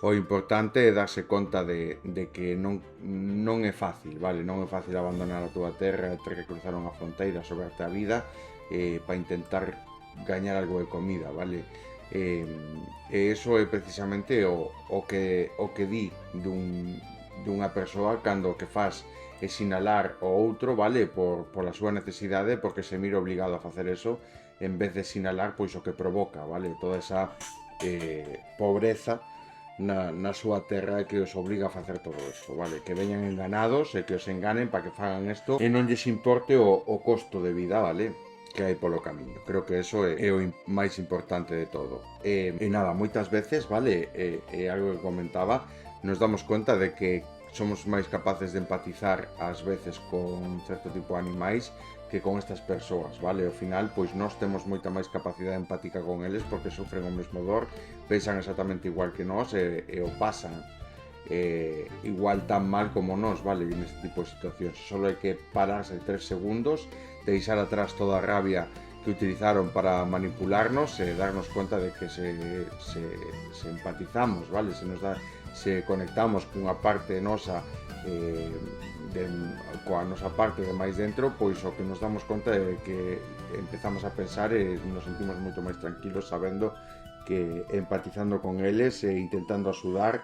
o importante é darse conta de que non é fácil, vale? Non é fácil abandonar a túa terra, ter que cruzar unha fronteira, sobrarte a vida, para intentar gañar algo de comida, vale? E iso é precisamente o que di dunha persoa cando o que faz é sinalar o outro, vale, por a súa necesidade, porque se mira obligado a facer eso en vez de sinalar pois o que provoca, vale, toda esa pobreza na súa terra que os obliga a facer todo isto, vale, que veñan enganados e que os enganen para que fagan isto e non lles importe o costo de vida, vale, que hai polo camiño. Creo que eso é o máis importante de todo. E nada, moitas veces, vale, é algo que comentaba, nos damos conta de que somos máis capaces de empatizar ás veces con certo tipo de animais que con estas persoas, vale? Ao final, pois nós temos moita máis capacidade empática con eles porque sofren o mesmo dor, pensan exactamente igual que nós e o pasan igual tan mal como nós, vale, neste tipo de situacións. Só hai que pararse 3 segundos, deixar atrás toda a rabia que utilizaron para manipularnos e darnos conta de que se empatizamos, vale, se nos dá se conectamos cunha parte nosa coa nosa parte de máis dentro, pois o que nos damos conta é que empezamos a pensar e nos sentimos moito máis tranquilos sabendo que empatizando con eles e intentando axudalos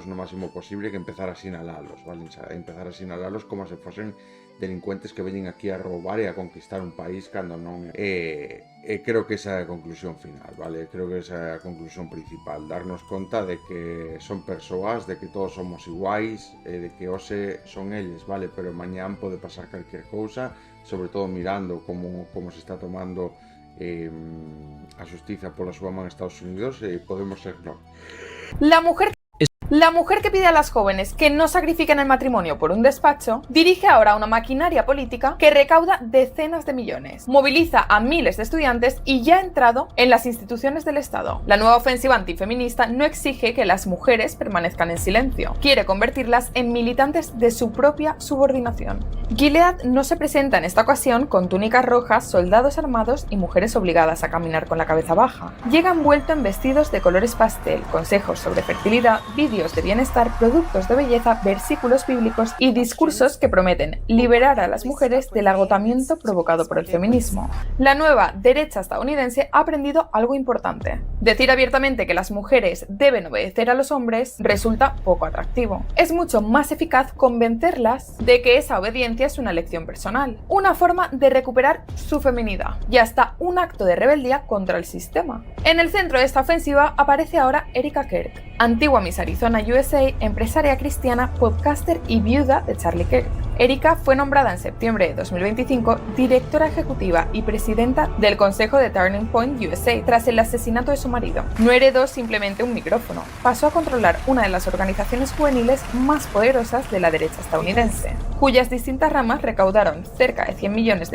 no máximo posible, que empezar a sinalalos, vale? Empezar a sinalalos como se fosen delincuentes que veñen aquí a roubar e a conquistar un país cando non creo que esa é a conclusión final, vale? Creo que esa é a conclusión principal, darnos conta de que son persoas, de que todos somos iguais, de que hoxe son eles, vale? Pero mañán pode pasar calquer cousa, sobre todo mirando como se está tomando a xustiza pola súa man en Estados Unidos, podemos ser non. La mujer que pide a las jóvenes que no sacrifiquen el matrimonio por un despacho, dirige ahora una maquinaria política que recauda decenas de millones, moviliza a miles de estudiantes y ya ha entrado en las instituciones del Estado. La nueva ofensiva antifeminista no exige que las mujeres permanezcan en silencio, quiere convertirlas en militantes de su propia subordinación. Gilead no se presenta en esta ocasión con túnicas rojas, soldados armados y mujeres obligadas a caminar con la cabeza baja. Llega envuelto en vestidos de colores pastel, consejos sobre fertilidad, vídeos de bienestar, productos de belleza, versículos bíblicos y discursos que prometen liberar a las mujeres del agotamiento provocado por el feminismo. La nueva derecha estadounidense ha aprendido algo importante. Decir abiertamente que las mujeres deben obedecer a los hombres resulta poco atractivo. Es mucho más eficaz convencerlas de que esa obediencia es una elección personal, una forma de recuperar su feminidad y hasta un acto de rebeldía contra el sistema. En el centro de esta ofensiva aparece ahora Erica Kirk, antigua Miss Arizona USA, empresaria cristiana, podcaster y viuda de Charlie Kirk. Erika fue nombrada en septiembre de 2025 directora ejecutiva y presidenta del consejo de Turning Point USA tras el asesinato de su marido. No heredó simplemente un micrófono, pasó a controlar una de las organizaciones juveniles más poderosas de la derecha estadounidense, cuyas distintas ramas recaudaron cerca de $100 millones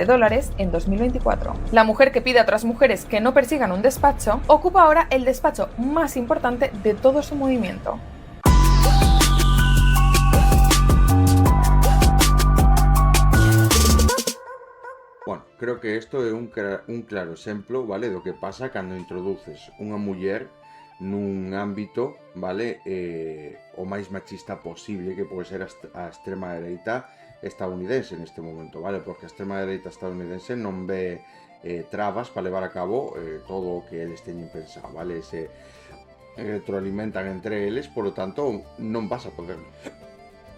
en 2024. La mujer que pide a otras mujeres que no persigan un despacho ocupa ahora el despacho más importante de todo su movimiento. Bueno, creo que isto é un claro exemplo, vale, do que pasa cando introduces unha muller nun ámbito, vale, o máis machista posible que pode ser a extrema dereita estadounidense neste momento, vale, porque a extrema dereita estadounidense non ve trabas para levar a cabo todo o que eles teñen pensado, vale, se retroalimentan entre eles, polo tanto non vas a poder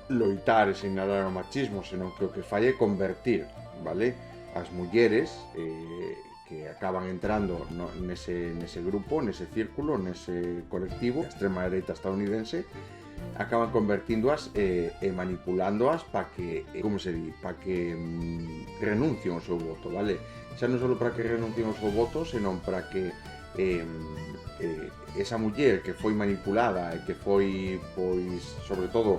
loitar e señalar o machismo, senón que o que fai é convertir, vale, as mulleres que acaban entrando nese grupo, nese círculo, nese colectivo, a extrema dereita estadounidense, acaban convertíndoas e manipulándoas para que, como se di, para que renuncien ao seu voto, vale? Xa non só para que renuncien ao seu voto, senón para que esa muller que foi manipulada e que foi, pois, sobre todo,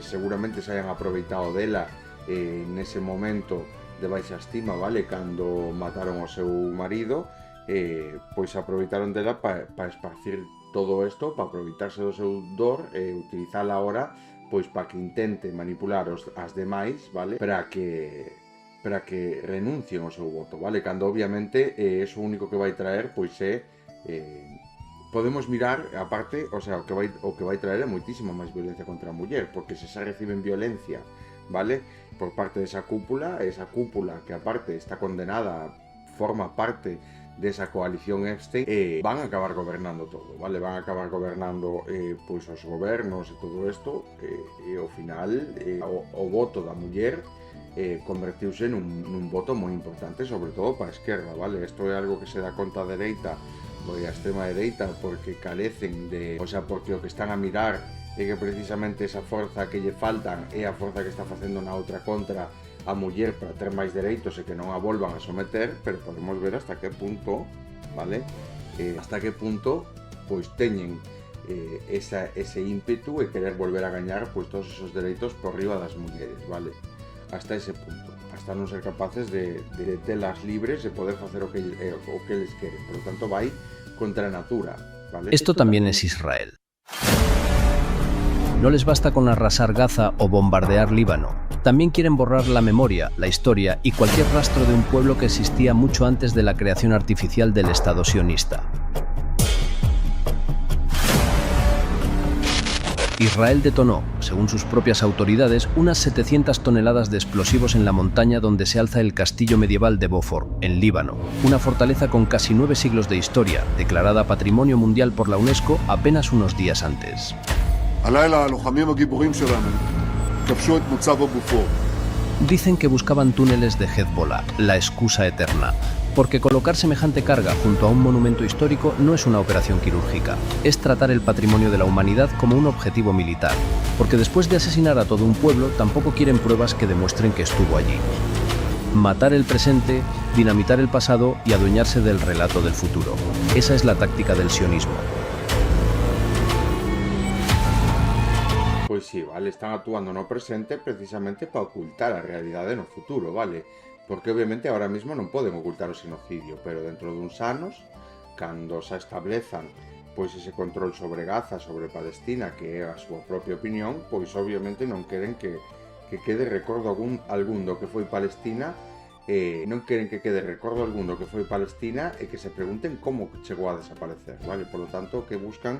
seguramente se hayan aproveitado dela nese momento de baixa estima, vale, cando mataron ao seu marido, pois aproveitaron dela para esparcir todo isto, para aproveitarse do seu dor e utilizala ahora pois para que intente manipular as demais, vale, para que renuncien ao seu voto, vale, cando obviamente eso único que vai traer pois é podemos mirar aparte, o sea, o que vai traer é moitísima máis violencia contra a muller, porque se xa reciben violencia, vale, por parte desa cúpula, esa cúpula que aparte está condenada, forma parte desa coalición Epstein, van a acabar gobernando todo, vale, van a acabar gobernando pois os gobernos e todo isto, e ao final o voto da muller convertiuse nun voto moi importante, sobre todo para a esquerda, vale, isto é algo que se dá conta a dereita, ou a extrema dereita, porque carecen de, o sea, porque o que están a mirar é que precisamente esa forza que lle faltan é a forza que está facendo na outra contra a muller para ter máis dereitos e que non a volvan a someter, pero podemos ver hasta que punto, vale, hasta que punto pois teñen ese ímpetu e querer volver a gañar pois todos esos dereitos por riba das mulleres, vale, hasta ese punto, hasta non ser capaces de telas libres e poder facer o que eles queren, por lo tanto vai contra a natura, vale. Esto también es Israel. No les basta con arrasar Gaza o bombardear Líbano. También quieren borrar la memoria, la historia y cualquier rastro de un pueblo que existía mucho antes de la creación artificial del Estado sionista. Israel detonó, según sus propias autoridades, unas 700 toneladas de explosivos en la montaña donde se alza el castillo medieval de Beaufort, en Líbano, una fortaleza con casi 9 siglos de historia, declarada Patrimonio Mundial por la UNESCO apenas unos días antes. Dicen que buscaban túneles de Hezbollah, la excusa eterna, porque colocar semejante carga junto a un monumento histórico no es una operación quirúrgica, es tratar el patrimonio de la humanidad como un objetivo militar, porque después de asesinar a todo un pueblo tampoco quieren pruebas que demuestren que estuvo allí. Matar el presente, dinamitar el pasado y adueñarse del relato del futuro. Esa es la táctica del sionismo. Pues sí, vale, están actuando no presente precisamente para ocultar a realidade no futuro, vale? Porque obviamente ahora mismo non poden ocultar o xenocidio, pero dentro duns anos, cando se establezan pois ese control sobre Gaza, sobre Palestina, que é a súa propia opinión, pois obviamente non queren que quede recordo algún do que foi Palestina, non queren que quede recordo algún do que foi Palestina e que se pregunten como chegou a desaparecer, vale? Por lo tanto, que buscan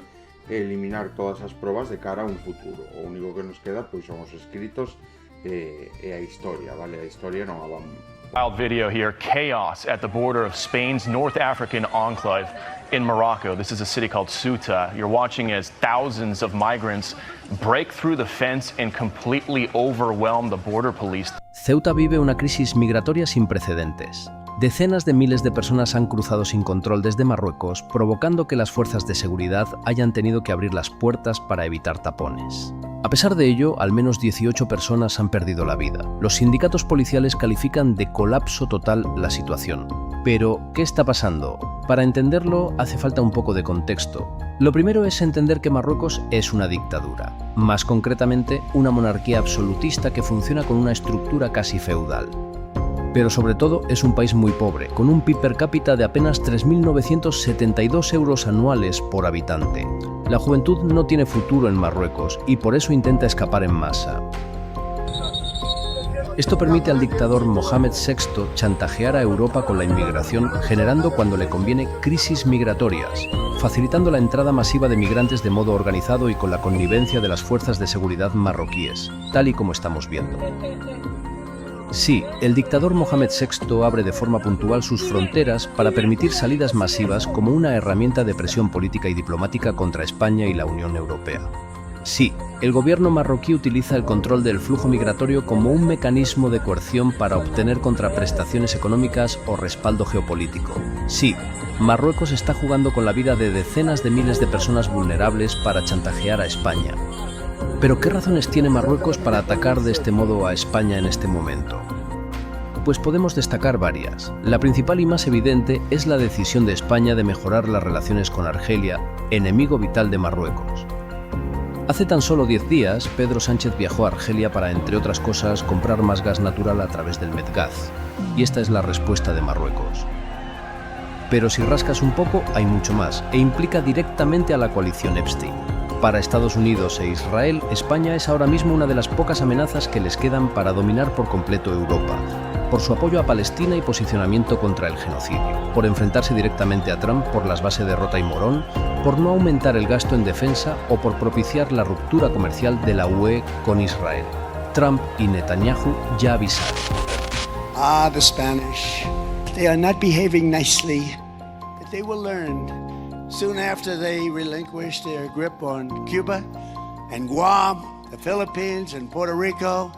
eliminar todas as probas de cara a un futuro. O único que nos queda pois son os escritos e a historia, vale? A historia non a van. Wild video here, chaos at the border of Spain's North African enclave in Morocco. This is a city called Ceuta. You're watching as thousands of migrants break through the fence and completely overwhelm the border police. Ceuta vive una crisis migratoria sin precedentes. Decenas de miles de personas han cruzado sin control desde Marruecos, provocando que las fuerzas de seguridad hayan tenido que abrir las puertas para evitar tapones. A pesar de ello, al menos 18 personas han perdido la vida. Los sindicatos policiales califican de colapso total la situación. Pero, ¿qué está pasando? Para entenderlo, hace falta un poco de contexto. Lo primero es entender que Marruecos es una dictadura, más concretamente una monarquía absolutista que funciona con una estructura casi feudal. Pero sobre todo es un país muy pobre, con un PIB per cápita de apenas 3.972 euros anuales por habitante. La juventud no tiene futuro en Marruecos y por eso intenta escapar en masa. Esto permite al dictador Mohamed VI chantajear a Europa con la inmigración, generando cuando le conviene crisis migratorias, facilitando la entrada masiva de migrantes de modo organizado y con la connivencia de las fuerzas de seguridad marroquíes, tal y como estamos viendo. Sí, el dictador Mohamed VI abre de forma puntual sus fronteras para permitir salidas masivas como una herramienta de presión política y diplomática contra España y la Unión Europea. Sí, el gobierno marroquí utiliza el control del flujo migratorio como un mecanismo de coerción para obtener contraprestaciones económicas o respaldo geopolítico. Sí, Marruecos está jugando con la vida de decenas de miles de personas vulnerables para chantajear a España. ¿Pero qué razones tiene Marruecos para atacar de este modo a España en este momento? Pues podemos destacar varias. La principal y más evidente es la decisión de España de mejorar las relaciones con Argelia, enemigo vital de Marruecos. Hace tan solo 10 días, Pedro Sánchez viajó a Argelia para, entre otras cosas, comprar más gas natural a través del Medgaz. Y esta es la respuesta de Marruecos. Pero si rascas un poco, hay mucho más, e implica directamente a la coalición Epstein. Para Estados Unidos e Israel, España es ahora mismo una de las pocas amenazas que les quedan para dominar por completo Europa, por su apoyo a Palestina y posicionamiento contra el genocidio, por enfrentarse directamente a Trump por las bases de Rota y Morón, por no aumentar el gasto en defensa o por propiciar la ruptura comercial de la UE con Israel. Trump y Netanyahu ya avisaron. The Spanish. They are not behaving nicely, but they will learn. Soon after they relinquished their grip on Cuba and Guam, the Philippines and Puerto Rico,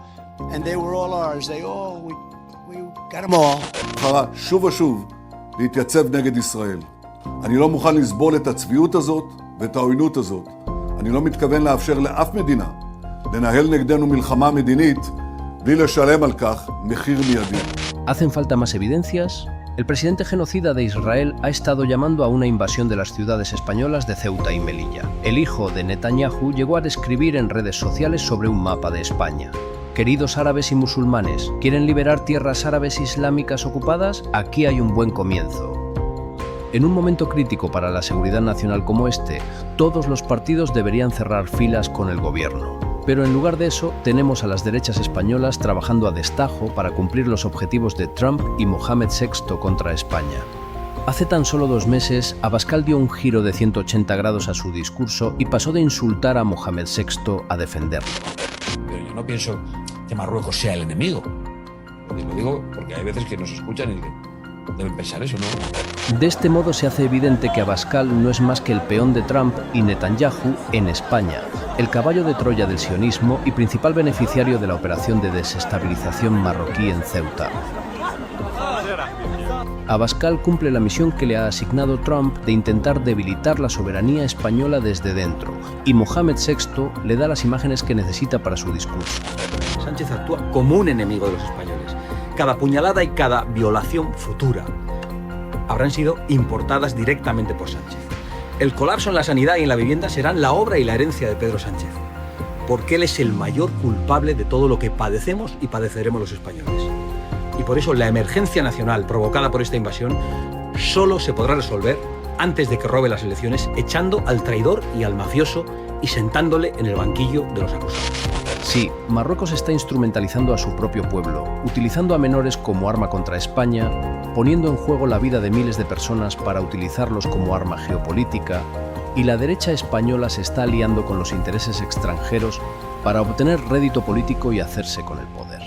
and they were all ours. We got them all. בחרה שוב ושוב להתייצב נגד ישראל. אני לא מוכן לסבול את הצביעות הזאת ואת העוינות הזאת. אני לא מתכוון לאפשר לאף מדינה לנהל נגדנו מלחמה מדינית בלי לשלם על כך מחיר מיידי. ¿Hacen falta más evidencias? El presidente genocida de Israel ha estado llamando a una invasión de las ciudades españolas de Ceuta y Melilla. El hijo de Netanyahu llegó a describir en redes sociales sobre un mapa de España. Queridos árabes y musulmanes, ¿quieren liberar tierras árabes islámicas ocupadas? Aquí hay un buen comienzo. En un momento crítico para la seguridad nacional como este, todos los partidos deberían cerrar filas con el gobierno. Pero en lugar de eso, tenemos a las derechas españolas trabajando a destajo para cumplir los objetivos de Trump y Mohamed VI contra España. Hace tan solo 2 meses, Abascal dio un giro de 180 grados a su discurso y pasó de insultar a Mohamed VI a defenderlo. Pero yo no pienso que Marruecos sea el enemigo. Lo digo porque hay veces que nos escuchan y deben pensar eso, ¿no? De este modo se hace evidente que Abascal no es más que el peón de Trump y Netanyahu en España, el caballo de Troya del sionismo y principal beneficiario de la operación de desestabilización marroquí en Ceuta. Abascal cumple la misión que le ha asignado Trump de intentar debilitar la soberanía española desde dentro, y Mohamed VI le da las imágenes que necesita para su discurso. Sánchez actúa como un enemigo de los españoles. Cada puñalada y cada violación futura habrán sido importadas directamente por Sánchez. El colapso en la sanidad y en la vivienda serán la obra y la herencia de Pedro Sánchez, porque él es el mayor culpable de todo lo que padecemos y padeceremos los españoles. Y por eso la emergencia nacional provocada por esta invasión solo se podrá resolver antes de que robe las elecciones, echando al traidor y al mafioso y sentándole en el banquillo de los acusados. Sí, Marruecos está instrumentalizando a su propio pueblo, utilizando a menores como arma contra España, poniendo en juego la vida de miles de personas para utilizarlos como arma geopolítica, y la derecha española se está aliando con los intereses extranjeros para obtener rédito político y hacerse con el poder.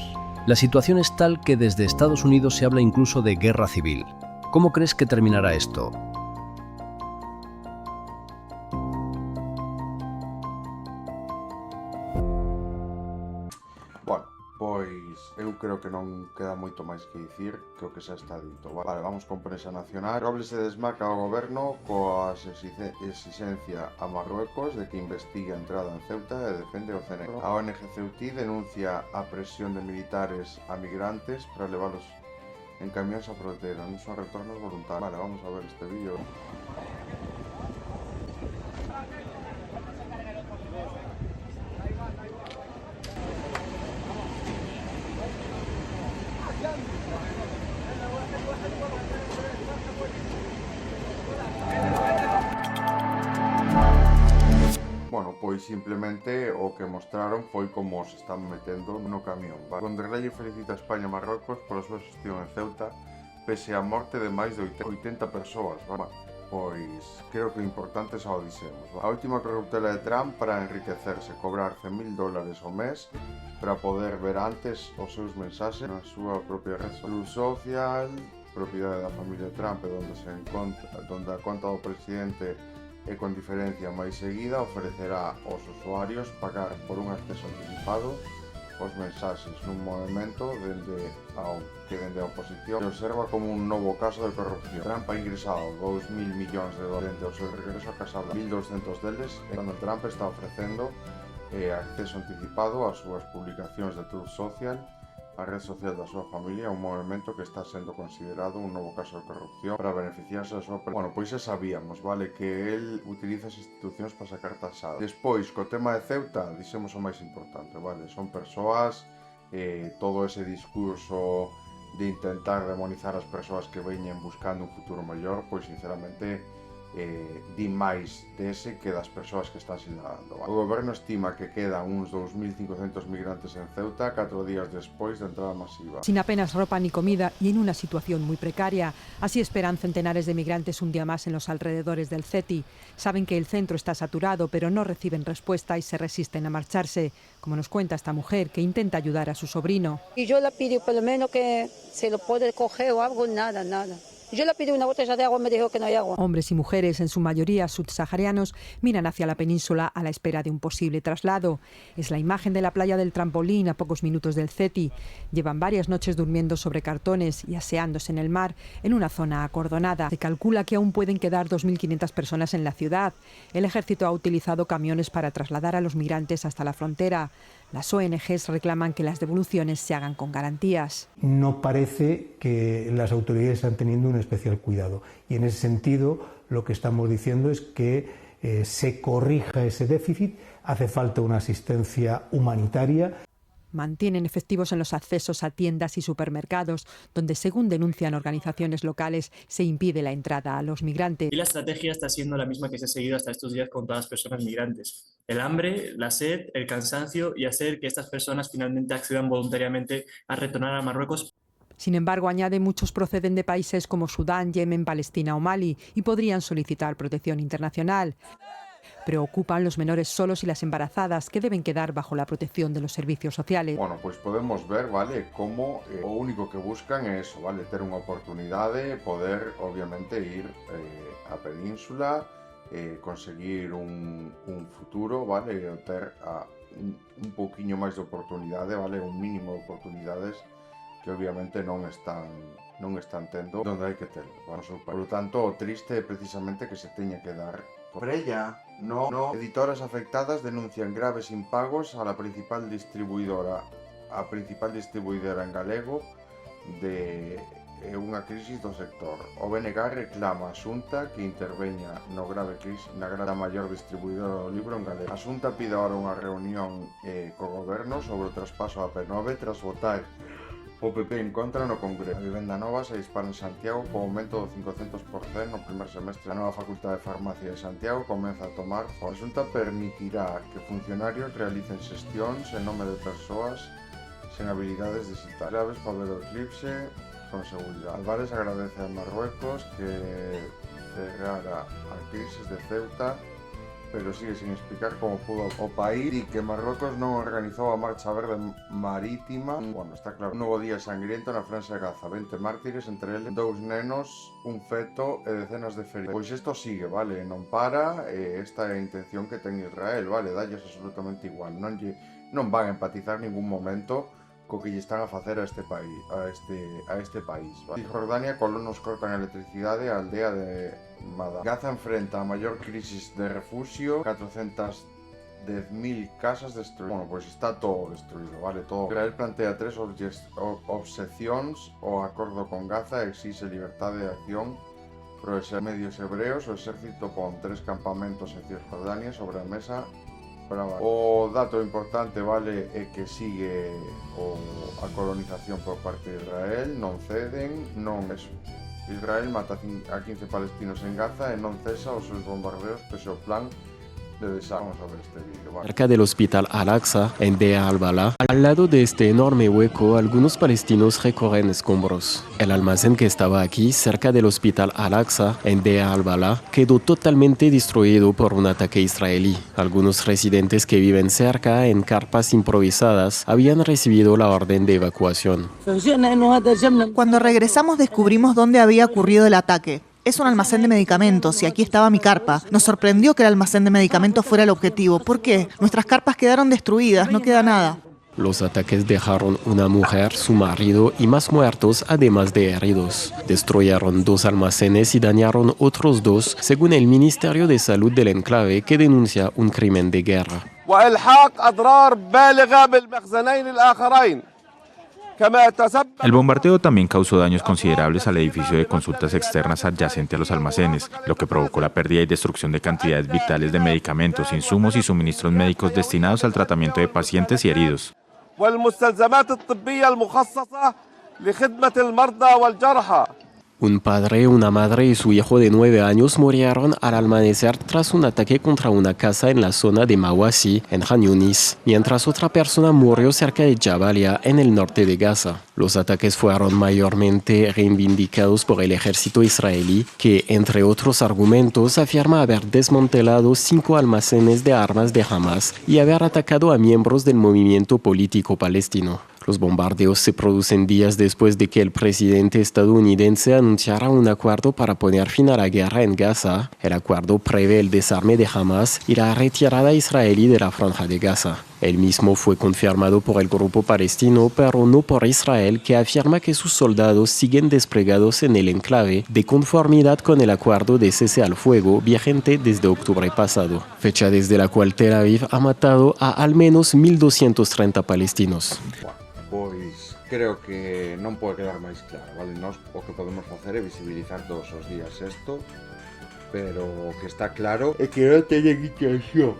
La situación es tal que desde Estados Unidos se habla incluso de guerra civil. ¿Cómo crees que terminará esto? Bueno, pois eu creo que non queda moito máis que dicir que o que xa está dito. Vale, vamos con prensa nacional. Robles se desmarca ao goberno coa exigencia a Marruecos de que investigue a entrada en Ceuta e defende o CNE. A ONG Ceutí denuncia a presión de militares a migrantes para leválos en camións a frontera. Non son retornos voluntarios. Vale, vamos a ver este vídeo. Bueno, pois simplemente o que mostraron foi como se están metendo no camión. Vanderlei felicita a España e Marrocos pola súa xestión en Ceuta pese a morte de máis de 80 persoas. Pois creo que o importante xa o dixemos. A última corruptela de Trump para enriquecerse, cobrar $100.000 ao mes para poder ver antes os seus mensaxes na súa propia red social, propiedade da familia Trump, onde a conta do presidente e con diferencia máis seguida ofrecerá aos usuarios pagar por un acceso anticipado os mensaxes nun movimento que dende a oposición se observa como un novo caso de corrupción. Trump ha ingresado $2.000 millóns dende o seu regreso a Casa Blanca. 1.200 deles cando Trump está ofrecendo acceso anticipado ás súas publicacións de Truth Social, a red social da súa familia, un movimento que está sendo considerado un novo caso de corrupción para beneficiarse da súa... Bueno, pois xa sabíamos, vale, que el utiliza as institucións para sacar taxadas. Despois, co tema de Ceuta, dixemos o máis importante, vale, son persoas, todo ese discurso de intentar demonizar as persoas que veñen buscando un futuro mellor, pois sinceramente di máis dese que das persoas que están sinalando. O goberno estima que quedan uns 2.500 migrantes en Ceuta 4 días despois de entrada masiva. Sin apenas ropa ni comida y en una situación muy precaria. Así esperan centenares de migrantes un día más en los alrededores del CETI. Saben que el centro está saturado, pero no reciben respuesta y se resisten a marcharse, como nos cuenta esta mujer que intenta ayudar a su sobrino. Y yo le pido por lo menos que se lo puede coger o algo, nada. Yo le pedí una botella de agua y me dijo que no hay agua. Hombres y mujeres, en su mayoría subsaharianos, miran hacia la península a la espera de un posible traslado. Es la imagen de la playa del Trampolín a pocos minutos del CETI. Llevan varias noches durmiendo sobre cartones y aseándose en el mar, en una zona acordonada. Se calcula que aún pueden quedar 2.500 personas en la ciudad. El ejército ha utilizado camiones para trasladar a los migrantes hasta la frontera. Las ONGs reclaman que las devoluciones se hagan con garantías. No parece que las autoridades están teniendo un especial cuidado y en ese sentido lo que estamos diciendo es que se corrija ese déficit, hace falta una asistencia humanitaria. Mantienen efectivos en los accesos a tiendas y supermercados, donde, según denuncian organizaciones locales, se impide la entrada a los migrantes. Y la estrategia está siendo la misma que se ha seguido hasta estos días con todas las personas migrantes. El hambre, la sed, el cansancio y hacer que estas personas finalmente accedan voluntariamente a retornar a Marruecos. Sin embargo, añade, muchos proceden de países como Sudán, Yemen, Palestina o Mali y podrían solicitar protección internacional. Preocupan los menores solos y las embarazadas, que deben quedar bajo la protección de los servicios sociales. Bueno, pues podemos ver, vale, como o único que buscan é eso, vale, ter unha oportunidade, poder, obviamente, ir á península, conseguir un futuro, vale, ter un pouquiño máis de oportunidade, vale, un mínimo de oportunidades que obviamente non están tendo donde hai que ter. Por lo tanto, o triste é precisamente que se teña que dar. Por ella, no, editoras afectadas denuncian graves impagos a la principal distribuidora en galego de unha crisis do sector. O BNG reclama a Xunta que interveña na grave maior distribuidora do libro en galego. A Xunta pide ahora unha reunión co goberno sobre o traspaso a P9 tras votar o PP en contra no Congreso. A vivenda nova se dispara en Santiago co aumento do 500% no primer semestre. A nova Facultade de Farmacia de Santiago comeza a tomar forma. A Xunta permitirá que funcionarios realicen xestións en nome de persoas sen habilidades digitales. Claves para ver o eclipse con seguridade. Álvarez agradece a Marruecos que cerrara a crisis de Ceuta, pero sigue sin explicar como pudo o país e que Marruecos non organizou a marcha verde marítima. Bueno, está claro, un novo día sangriento na Franxa de Gaza, 20 mártires, entre eles 2 nenos, un feto e decenas de feridos. Pois isto sigue, vale, non para, esta é a intención que ten Israel, vale, dalles absolutamente igual, non van a empatizar ningún momento co que lle están a facer a este país, vale. En Jordania, colonos cortan a electricidade á aldea de Madá. Gaza enfrenta a maior crisis de refugio, 410.000 casas destruídas. Bueno, pois está todo destruído, vale, todo. Israel plantea 3 obxeccións ao acordo con Gaza e exixe libertade de acción pro medios hebreos. O exército pon 3 campamentos en Cisjordania sobre a mesa. O dato importante, vale, é que sigue a colonización por parte de Israel, non ceden, non eso. Israel mata a 15 palestinos en Gaza e non cesa os seus bombardeos pese ao plan de desastre. Vamos a ver este vídeo, vale. Cerca del hospital Al-Aqsa, en Deir al-Balah, al lado de este enorme hueco, algunos palestinos recorren escombros. El almacén que estaba aquí, cerca del hospital Al-Aqsa, en Deir al-Balah, quedó totalmente destruido por un ataque israelí. Algunos residentes que viven cerca, en carpas improvisadas, habían recibido la orden de evacuación. Cuando regresamos descubrimos dónde había ocurrido el ataque. Es un almacén de medicamentos y aquí estaba mi carpa. Nos sorprendió que el almacén de medicamentos fuera el objetivo. ¿Por qué? Nuestras carpas quedaron destruidas, no queda nada. Los ataques dejaron una mujer, su marido y más muertos, además de heridos. Destruyeron 2 almacenes y dañaron otros 2, según el Ministerio de Salud del enclave, que denuncia un crimen de guerra. El bombardeo también causó daños considerables al edificio de consultas externas adyacente a los almacenes, lo que provocó la pérdida y destrucción de cantidades vitales de medicamentos, insumos y suministros médicos destinados al tratamiento de pacientes y heridos. Un padre, una madre y su hijo de 9 años murieron al amanecer tras un ataque contra una casa en la zona de Mawasi, en Khan Yunis, mientras otra persona murió cerca de Jabalia, en el norte de Gaza. Los ataques fueron mayormente reivindicados por el ejército israelí, que, entre otros argumentos, afirma haber desmantelado 5 almacenes de armas de Hamas y haber atacado a miembros del movimiento político palestino. Los bombardeos se producen días después de que el presidente estadounidense anunciara un acuerdo para poner fin a la guerra en Gaza. El acuerdo prevé el desarme de Hamas y la retirada israelí de la franja de Gaza. El mismo fue confirmado por el grupo palestino, pero no por Israel, que afirma que sus soldados siguen desplegados en el enclave de conformidad con el acuerdo de cese al fuego vigente desde octubre pasado, fecha desde la cual Tel Aviv ha matado a al menos 1.230 palestinos. Pois creo que non pode quedar máis claro, vale? Nós o que podemos facer é visibilizar todos os días isto, pero o que está claro é que non teñen intención,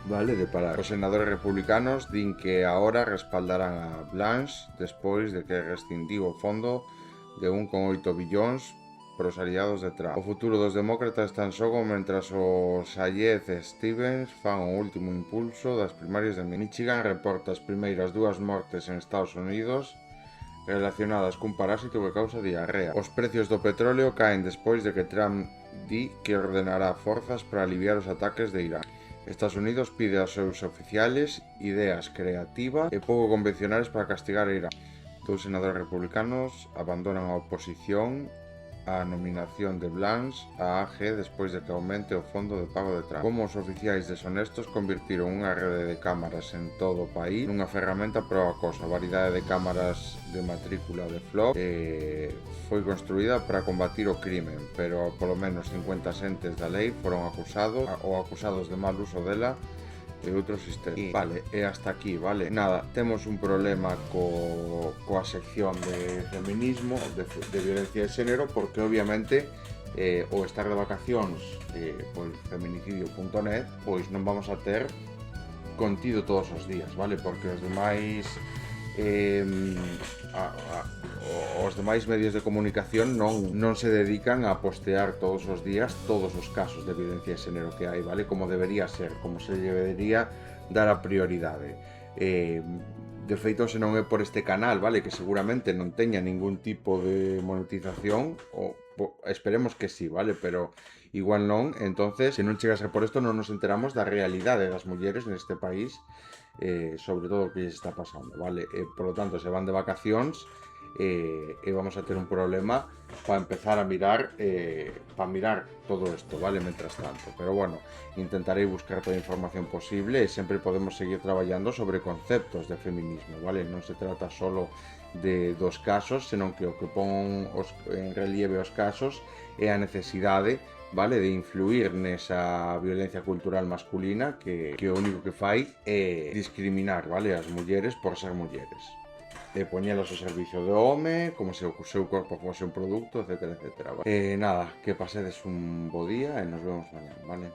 vale, de parar. Os senadores republicanos din que agora respaldarán a Blanche despois de que rescindiu o fondo de 1,8 billóns para os aliados de Trump. O futuro dos demócratas está en xogo mentras os Sayed e Stevens fan o último impulso das primarias de Michigan. Reporta as primeiras 2 mortes en Estados Unidos relacionadas cun parásito que causa diarrea. Os precios do petróleo caen despois de que Trump di que ordenará forzas para aliviar os ataques de Irán. Estados Unidos pide aos seus oficiales ideas creativas e pouco convencionales para castigar a Irán. Dous senadores republicanos abandonan a oposición a nominación de Blanche a AG despois de que aumente o fondo de pago de Trump. Como os oficiais deshonestos convirtiron unha rede de cámaras en todo o país nunha ferramenta para o acoso. A variedade de cámaras de matrícula de Flop foi construída para combatir o crimen, pero polo menos 50 xentes da lei foron acusados ou acusados de mal uso dela e outros sistemas. Vale, e hasta aquí, vale? Nada, temos un problema coa sección de feminismo, de violencia de xénero, porque obviamente o estar de vacacións por feminicidio.net, pois non vamos a ter contido todos os días, vale? Porque os demais os demais medios de comunicación non se dedican a postear todos os días todos os casos de violencia de xénero que hai, vale? Como debería ser, como se debería dar a prioridade. De feito, se non é por este canal, vale, que seguramente non teña ningún tipo de monetización, esperemos que sí, vale, pero igual non. Entonces, se non chega a ser por isto, non nos enteramos da realidade das mulleres neste país, sobre todo o que está pasando, vale? Por lo tanto, se van de vacacións e vamos a ter un problema para empezar a mirar todo isto, vale, mentras tanto. Pero bueno, intentarei buscar toda a información posible e sempre podemos seguir traballando sobre conceptos de feminismo, vale? Non se trata solo dos casos, senón que o que pon en relieve os casos é a necesidade, vale, de influir nesa violencia cultural masculina que o único que fai é discriminar, vale, as mulleres por ser mulleres. E poñelas ao servicio do home, como se o seu corpo fose un produto, etcétera, etcétera. Vale? Nada, que pasedes un bo día e nos vemos mañá, vale?